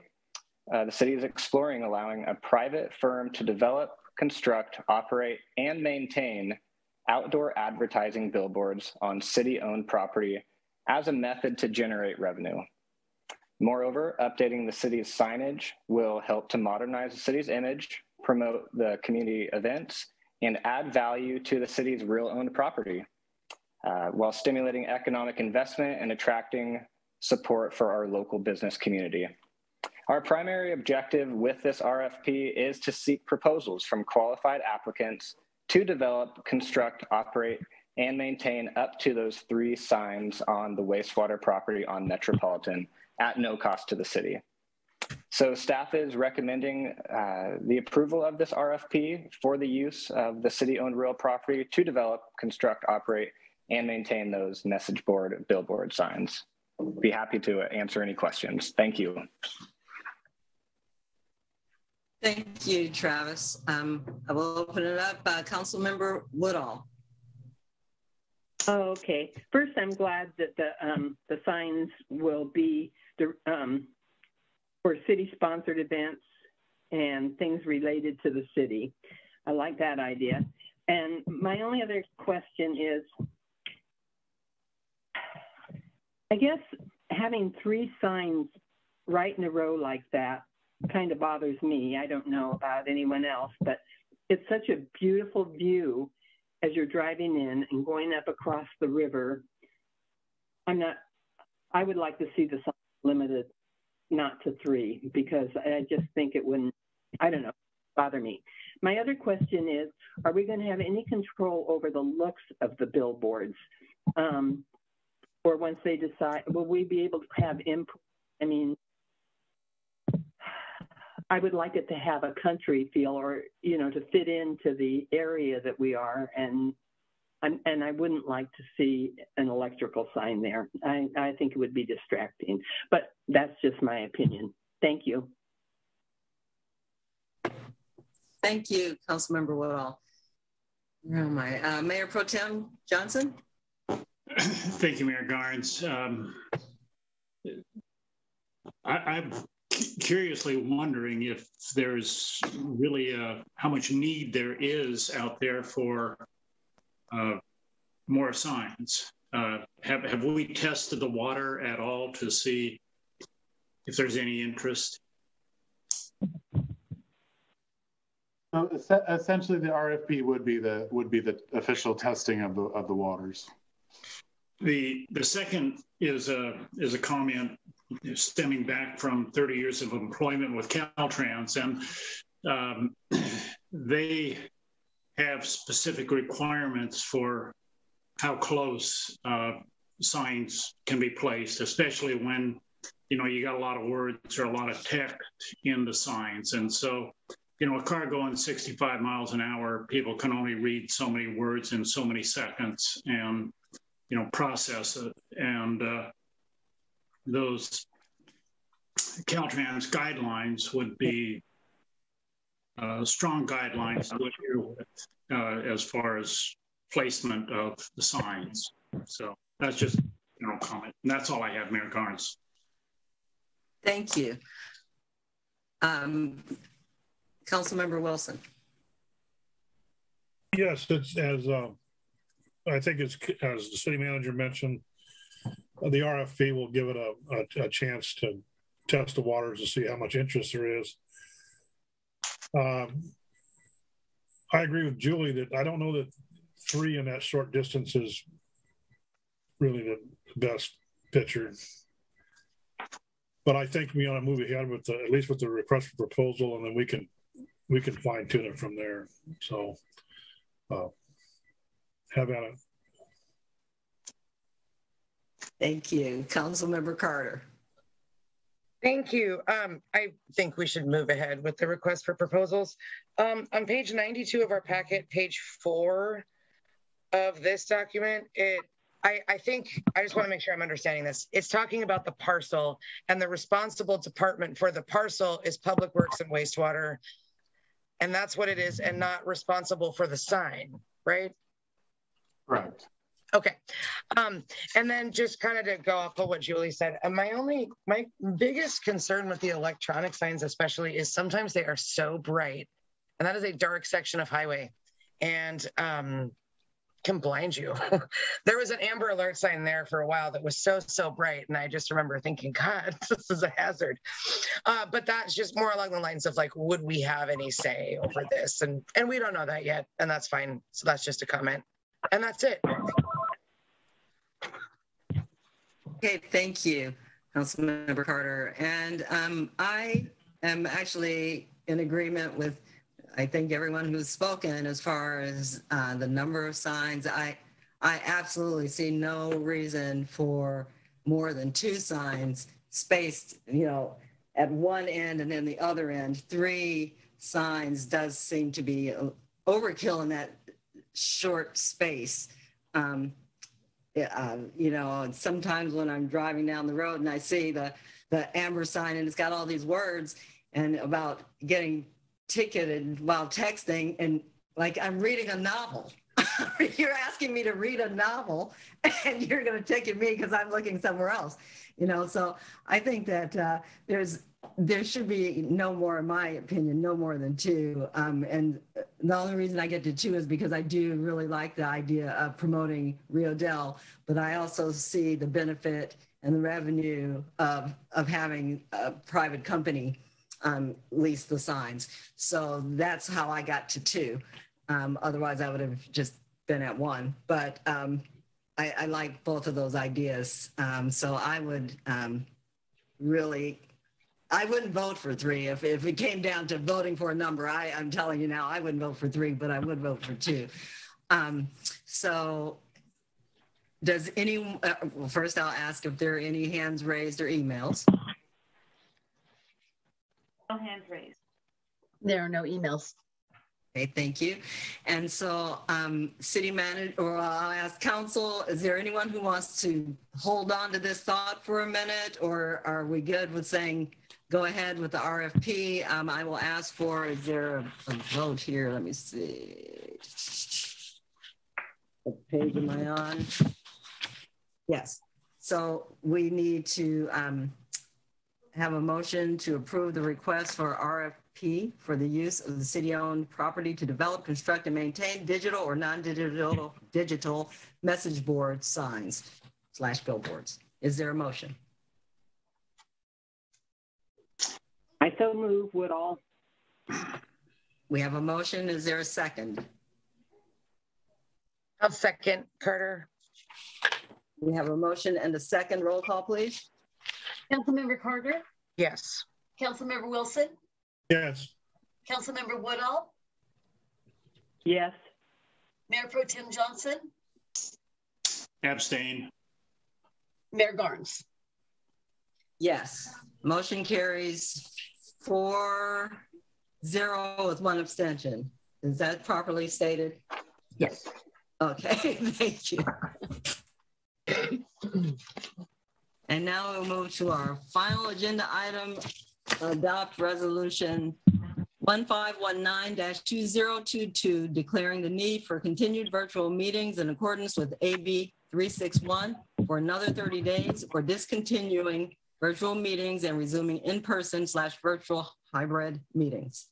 the city is exploring allowing a private firm to develop, construct, operate, and maintain outdoor advertising billboards on city-owned property as a method to generate revenue. Moreover, updating the city's signage will help to modernize the city's image, promote the community events, and add value to the city's real owned property, while stimulating economic investment and attracting support for our local business community. Our primary objective with this RFP is to seek proposals from qualified applicants to develop, construct, operate, and maintain up to those 3 signs on the wastewater property on Metropolitan at no cost to the city. So staff is recommending the approval of this RFP for the use of the city-owned real property to develop, construct, operate, and maintain those message board billboard signs. Be happy to answer any questions. Thank you. Thank you, Travis. I will open it up. Councilmember Woodall. Oh, okay. First, I'm glad that the signs will be for city-sponsored events and things related to the city. I like that idea. And my only other question is, I guess having 3 signs right in a row like that kind of bothers me. I don't know about anyone else, but it's such a beautiful view as you're driving in and going up across the river. I would like to see the sign limited not to 3, because I just think it wouldn't, I don't know, bother me. My other question is, are we going to have any control over the looks of the billboards? Or once they decide, will we be able to have input? I mean, I would like it to have a country feel, or, you know, to fit into the area that we are. And I wouldn't like to see an electrical sign there. I think it would be distracting, but that's just my opinion. Thank you. Thank you, Councilmember Woodall. Where am I? Mayor Pro Tem Johnson? Thank you, Mayor Garnes. I'm curiously wondering if there's really how much need there is out there for more signs. Have we tested the water at all to see if there's any interest? So essentially, the RFP would be the official testing of the waters. The second is a comment stemming back from 30 years of employment with Caltrans, and they have specific requirements for how close signs can be placed, especially when, you know, you got a lot of words or a lot of text in the signs. And so, you know, a car going 65 miles an hour, people can only read so many words in so many seconds and, you know, process it. And those Caltrans guidelines would be strong guidelines to adhere with as far as placement of the signs. So that's just a general comment. And that's all I have, Mayor Garnes. Thank you. Councilmember Wilson. Yes, it's as I think it's, as the city manager mentioned, the RFP will give it a chance to test the waters to see how much interest there is. I agree with Julie that I don't know that 3 in that short distance is really the best picture. But I think we ought to move ahead with at least with the request for proposal, and then we can fine tune it from there. So have at it. Thank you. Councilmember Carter. Thank you. I think we should move ahead with the request for proposals. On page 92 of our packet, page 4 of this document, I think, I just want to make sure I'm understanding this. It's talking about the parcel, and the responsible department for the parcel is Public Works and Wastewater. And that's what it is, and not responsible for the sign, right? Right. Okay. And then just kind of to go off of what Julie said, my biggest concern with the electronic signs especially is sometimes they are so bright, and that is a dark section of highway, and can blind you. There was an Amber Alert sign there for a while that was so bright, and I just remember thinking, God, this is a hazard. But that's just more along the lines of like, would we have any say over this? And we don't know that yet, and that's fine. So that's just a comment, and that's it. Okay, thank you, Councilmember Carter. And I am actually in agreement with, I think, everyone who's spoken as far as the number of signs. I absolutely see no reason for more than 2 signs spaced, you know, at one end and then the other end. 3 signs does seem to be overkill in that short space. You know, sometimes when I'm driving down the road and I see the amber sign and it's got all these words and about getting ticketed while texting, and like I'm reading a novel. You're asking me to read a novel and you're going to ticket me because I'm looking somewhere else, you know? So I think that there should be no more, in my opinion, no more than 2. And the only reason I get to 2 is because I do really like the idea of promoting Rio Dell, but I also see the benefit and the revenue of having a private company lease the signs. So that's how I got to 2. Otherwise I would have just been at 1, but I like both of those ideas. So I would really I wouldn't vote for 3 if it came down to voting for a number. I'm telling you now, I wouldn't vote for 3, but I would vote for 2. So does anyone, well, first I'll ask if there are any hands raised or emails. No hands raised. There are no emails. Okay, thank you. And so city manager, or I'll ask council, is there anyone who wants to hold on to this thought for a minute, or are we good with saying, go ahead with the RFP? I will ask for, is there a vote here? Let me see. What page am I on? Yes. So we need to have a motion to approve the request for RFP for the use of the city-owned property to develop, construct, and maintain digital or non-digital message board signs / billboards. Is there a motion? I so move, Woodall. We have a motion. Is there a second? I'll second, Carter. We have a motion and a second. Roll call, please. Councilmember Carter, Yes. Councilmember Wilson, Yes. Councilmember Woodall, Yes. Mayor Pro Tem Johnson, Abstain. Mayor Garnes. Yes. Motion carries 4-0 with 1 abstention. Is that properly stated? Yes. Okay, thank you. And now we'll move to our final agenda item, adopt resolution 1519-2022, declaring the need for continued virtual meetings in accordance with AB 361 for another 30 days, or discontinuing virtual meetings and resuming in-person / virtual hybrid meetings.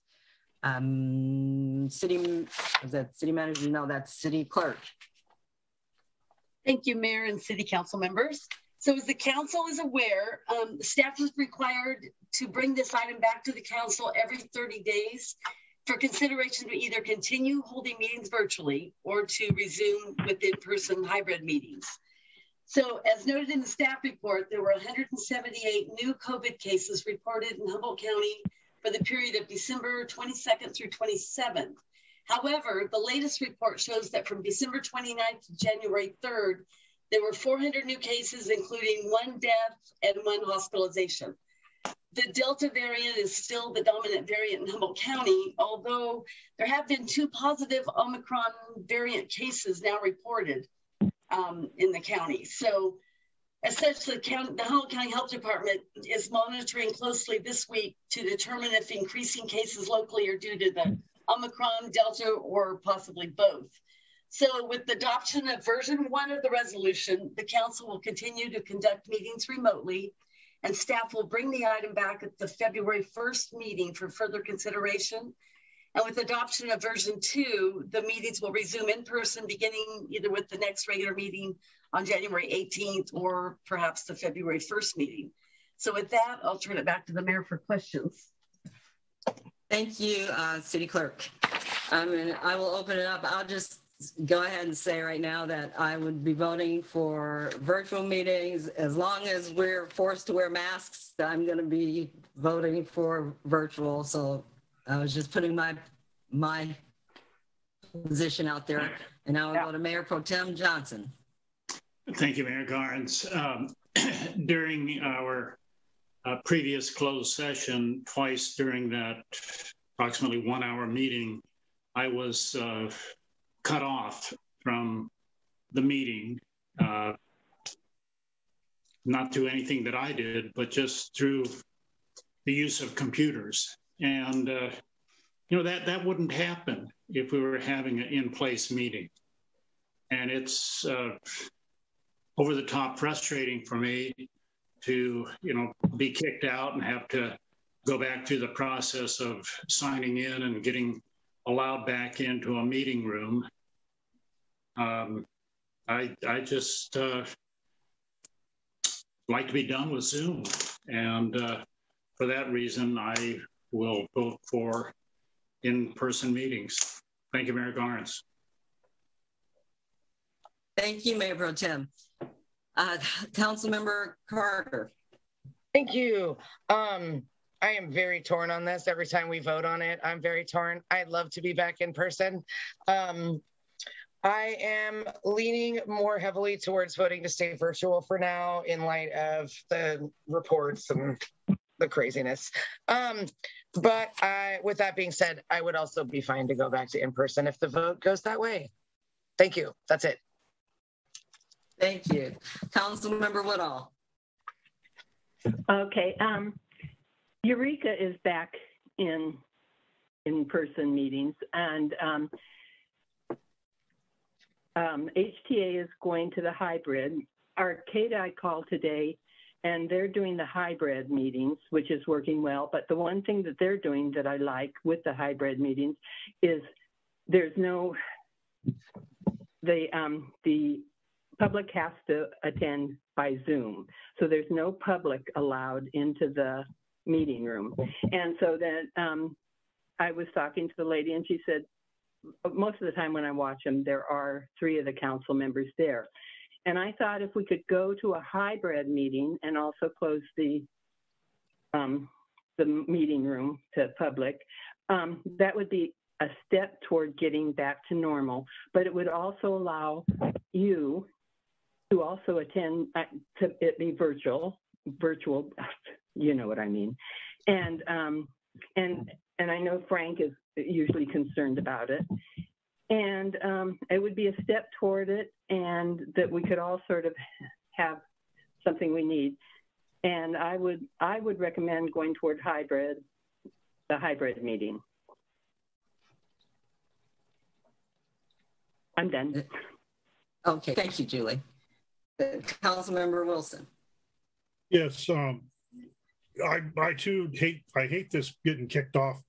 City manager? No, that's city clerk. Thank you, Mayor and City Council members. So as the council is aware, staff is required to bring this item back to the council every 30 days for consideration to either continue holding meetings virtually or to resume with in-person hybrid meetings. So as noted in the staff report, there were 178 new COVID cases reported in Humboldt County for the period of December 22nd through 27th. However, the latest report shows that from December 29th to January 3rd, there were 400 new cases, including 1 death and 1 hospitalization. The Delta variant is still the dominant variant in Humboldt County, although there have been 2 positive Omicron variant cases now reported in the county. So as such, the Humboldt County Health Department is monitoring closely this week to determine if increasing cases locally are due to the Omicron, Delta, or possibly both. So with the adoption of version 1 of the resolution, the council will continue to conduct meetings remotely, and staff will bring the item back at the February 1st meeting for further consideration. And with adoption of version 2, the meetings will resume in person, beginning either with the next regular meeting on January 18th or perhaps the February 1st meeting. So with that, I'll turn it back to the mayor for questions. Thank you, City Clerk. And I will open it up. I'll just go ahead and say right now that I would be voting for virtual meetings. As long as we're forced to wear masks, I'm going to be voting for virtual. So I was just putting my position out there. And now I'll go to Mayor Pro Tem Johnson. Thank you, Mayor Garnes. During our previous closed session, twice during that approximately 1-hour meeting, I was cut off from the meeting, not through anything that I did, but just through the use of computers. And, that wouldn't happen if we were having an in-place meeting. And it's over the top frustrating for me to, be kicked out and have to go back through the process of signing in and getting allowed back into a meeting room. I just like to be done with Zoom. And for that reason, I will vote for in-person meetings. Thank you, Mayor Garnes. Thank you, Mayor Pro Tem. Councilmember Carter. Thank you. I am very torn on this. Every time we vote on it, I'm very torn. I'd love to be back in person. I am leaning more heavily towards voting to stay virtual for now in light of the reports and the craziness. But with that being said, I would also be fine to go back to in person if the vote goes that way. Thank you. That's it. Thank you. Councilmember Woodall. Okay. Eureka is back in in-person meetings, and HTA is going to the hybrid. Arcade I called today, and they're doing the hybrid meetings, which is working well. But the one thing that they're doing that I like with the hybrid meetings is there's no, the public has to attend by Zoom. So there's no public allowed into the meeting room. And so then I was talking to the lady, and she said, most of the time when I watch them, there are 3 of the council members there. And I thought if we could go to a hybrid meeting and also close the meeting room to public, that would be a step toward getting back to normal. But it would also allow you to also attend, to it be virtual, you know what I mean. And I know Frank is usually concerned about it. And it would be a step toward it, and that we could all sort of have something we need. And I would recommend going toward the hybrid meeting. I'm done. Okay, thank you, Julie. Councilmember Wilson. Yes, I too hate this getting kicked off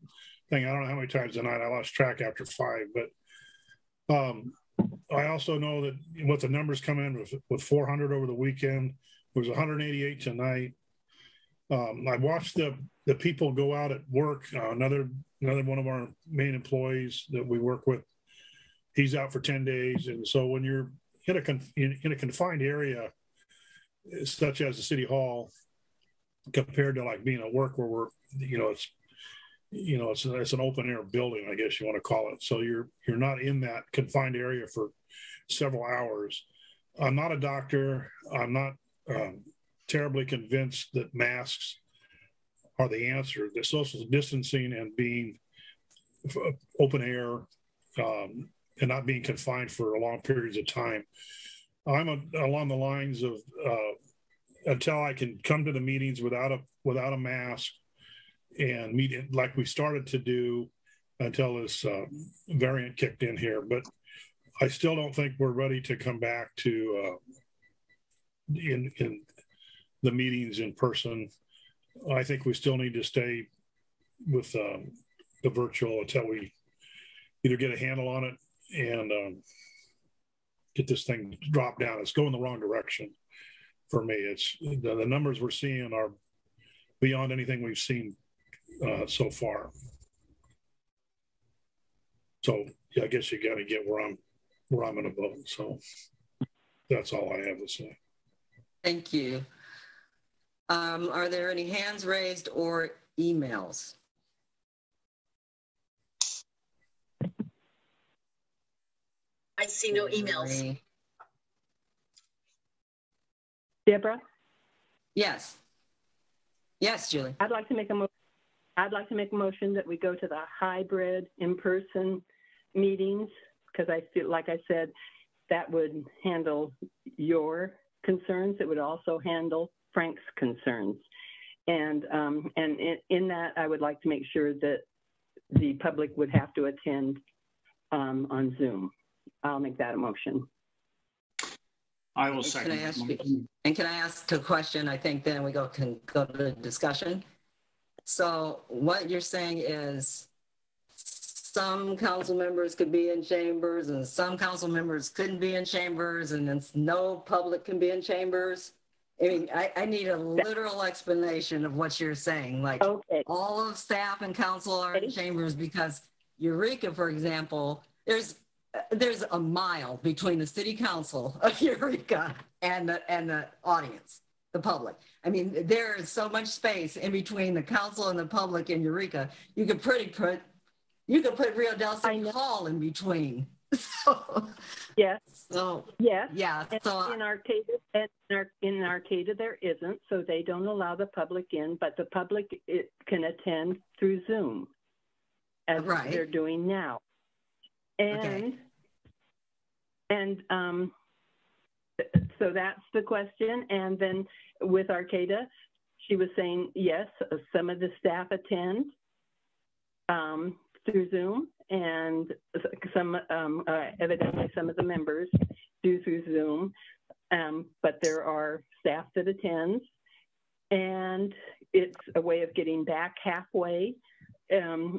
thing. I don't know how many times tonight I lost track after 5, but I also know that what the numbers come in with 400 over the weekend. It was 188 tonight. I watched the people go out at work. Another one of our main employees that we work with, he's out for 10 days. And so when you're in a confined area, such as the city hall, compared to like being at work where it's an open air building, I guess you want to call it. So you're not in that confined area for several hours. I'm not a doctor. I'm not terribly convinced that masks are the answer. The social distancing and being open air and not being confined for long periods of time. I'm along the lines of until I can come to the meetings without a mask and meet like we started to do until this variant kicked in here. But I still don't think we're ready to come back to in the meetings in person. I think we still need to stay with the virtual until we either get a handle on it and get this thing dropped down. It's going the wrong direction for me. It's the numbers we're seeing are beyond anything we've seen so far. So yeah, I guess you got to get where I'm going to vote. So that's all I have to say. Thank you. Are there any hands raised or emails? I see no emails. Deborah? Yes. Yes, Julie. I'd like to make a motion that we go to the hybrid in-person meetings, because I feel, like I said, that would handle your concerns. It would also handle Frank's concerns. And in that, I would like to make sure that the public would have to attend on Zoom. I'll make that a motion. I will second. Can I ask a question? I think then we can go to discussion. So what you're saying is some council members could be in chambers and some council members couldn't be in chambers, and then no public can be in chambers. I mean, I need a literal explanation of what you're saying. Like, okay, all of staff and council are in chambers because Eureka, for example, there's a mile between the city council of Eureka and the audience. the public. I mean, there is so much space in between the council and the public in Eureka. You could put Rio Dell City Hall in between. So, yes. So yes. Yeah. So in Arcata there isn't, so they don't allow the public in, but the public can attend through Zoom, as they're doing now. And so that's the question. And then with Arcata, she was saying yes, some of the staff attend through Zoom, and some evidently some of the members do through Zoom, but there are staff that attends, and it's a way of getting back halfway.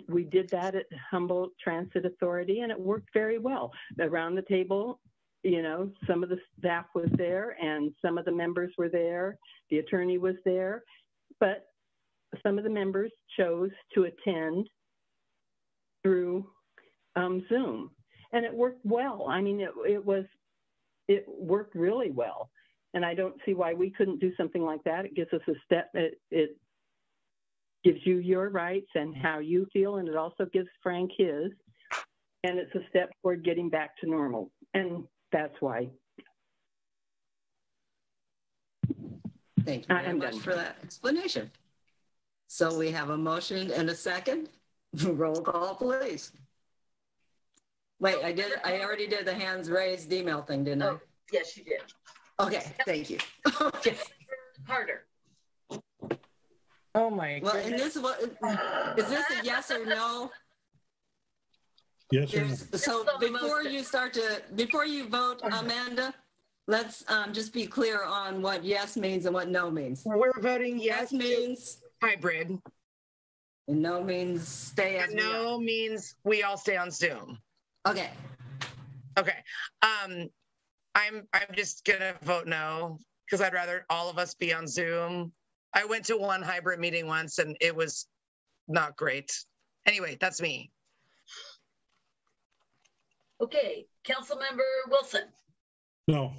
We did that at Humboldt Transit Authority, and it worked very well. Around the table, you know, some of the staff was there and some of the members were there. The attorney was there, but some of the members chose to attend through Zoom, and it worked well. I mean, it worked really well, and I don't see why we couldn't do something like that. It gives us a step. It gives you your rights and how you feel, and it also gives Frank his, and it's a step toward getting back to normal, and that's why. Thank you very much for that explanation. So we have a motion and a second. Roll call, please. Wait, I already did the hands raised email thing, didn't I? Yes, you did. Okay, thank you. Okay. Carter. Oh my God. Well, and this is this a yes or no? Yes or no? So before you vote, Amanda, let's just be clear on what yes means and what no means. We're voting yes means hybrid. And no means stay as no means we all stay on Zoom. Okay. Okay. I'm just gonna vote no, because I'd rather all of us be on Zoom. I went to one hybrid meeting once and it was not great. Anyway, that's me. Okay, Councilmember Wilson. No.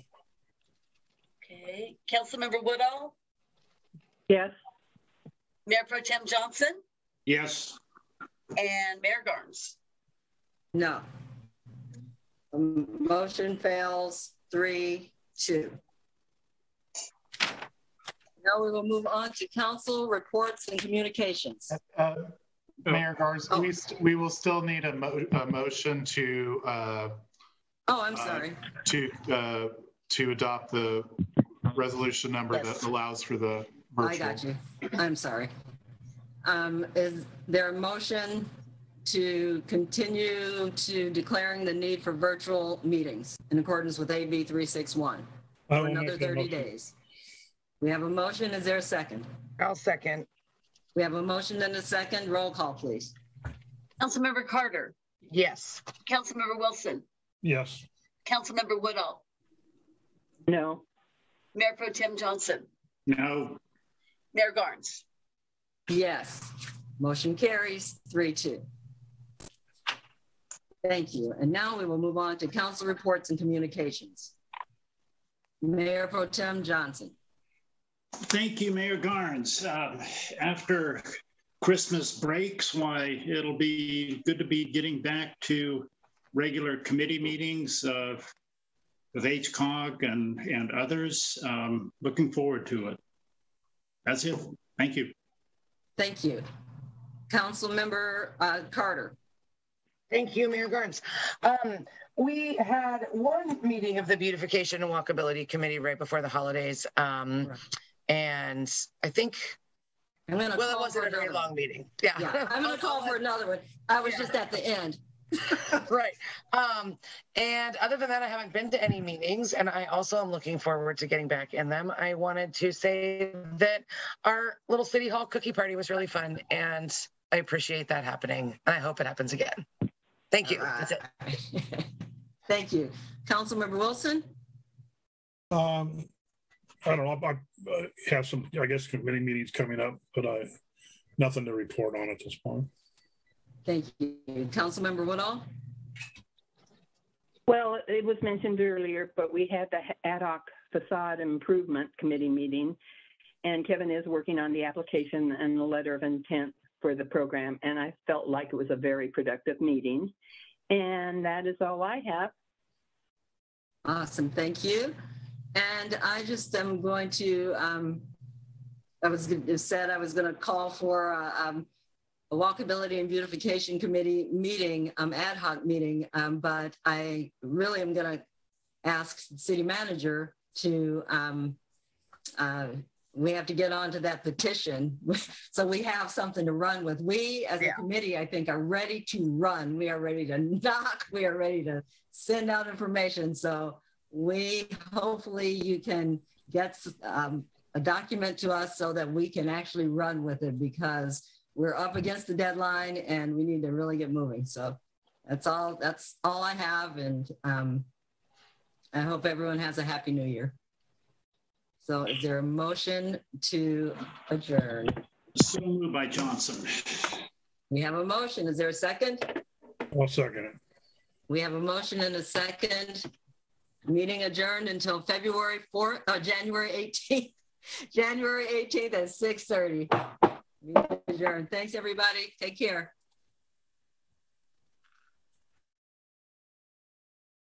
Okay, Councilmember Woodall. Yes. Mayor Pro Tem Johnson. Yes. And Mayor Garnes. No. Motion fails 3-2. Now we will move on to council reports and communications. Mayor Garnes, we will still need a motion to. I'm sorry. To adopt the resolution number that allows for the virtual. I got you. I'm sorry. Is there a motion to continue to declaring the need for virtual meetings in accordance with AB 361 for another 30 days? We have a motion. Is there a second? I'll second. We have a motion and a second. Roll call, please. Councilmember Carter. Yes. Councilmember Wilson. Yes. Councilmember Woodall. No. Mayor Pro Tem Johnson. No. Mayor Garnes. Yes. Motion carries 3-2. Thank you. And now we will move on to council reports and communications. Mayor Pro Tem Johnson. Thank you, Mayor Garnes. After Christmas breaks, why it'll be good to be getting back to regular committee meetings of HCOG and others. Looking forward to it. That's it. Thank you. Thank you. Councilmember Carter. Thank you, Mayor Garnes. We had one meeting of the Beautification and Walkability Committee right before the holidays. And I think, it wasn't a very long meeting. Yeah. I'm going to call for another one. I was just at the end. Right. And other than that, I haven't been to any meetings, and I also am looking forward to getting back in them. I wanted to say that our little City Hall cookie party was really fun, and I appreciate that happening, and I hope it happens again. Thank you. That's it. Thank you. Councilmember Wilson? I don't know. I have some, I guess, committee meetings coming up, but nothing to report on at this point. Thank you. Councilmember Woodall? Well, it was mentioned earlier, but we had the ad hoc facade improvement committee meeting, And Kevin is working on the application and the letter of intent for the program. And I felt like it was a very productive meeting. And that is all I have. Awesome, thank you. And I just am going to, I was going to call for a Walkability and Beautification Committee meeting, ad hoc meeting, but I really am going to ask the city manager to, we have to get onto that petition so we have something to run with. We as a committee, I think, are ready to run. We are ready to knock. We are ready to send out information. So hopefully you can get a document to us so that we can actually run with it, because we're up against the deadline and we need to really get moving. So that's all I have. And I hope everyone has a happy new year. So is there a motion to adjourn? So moved by Johnson. We have a motion. Is there a second? I'll second it. We have a motion and a second. Meeting adjourned until January 18th. January 18th at 6:30. Meeting adjourned. Thanks, everybody. Take care.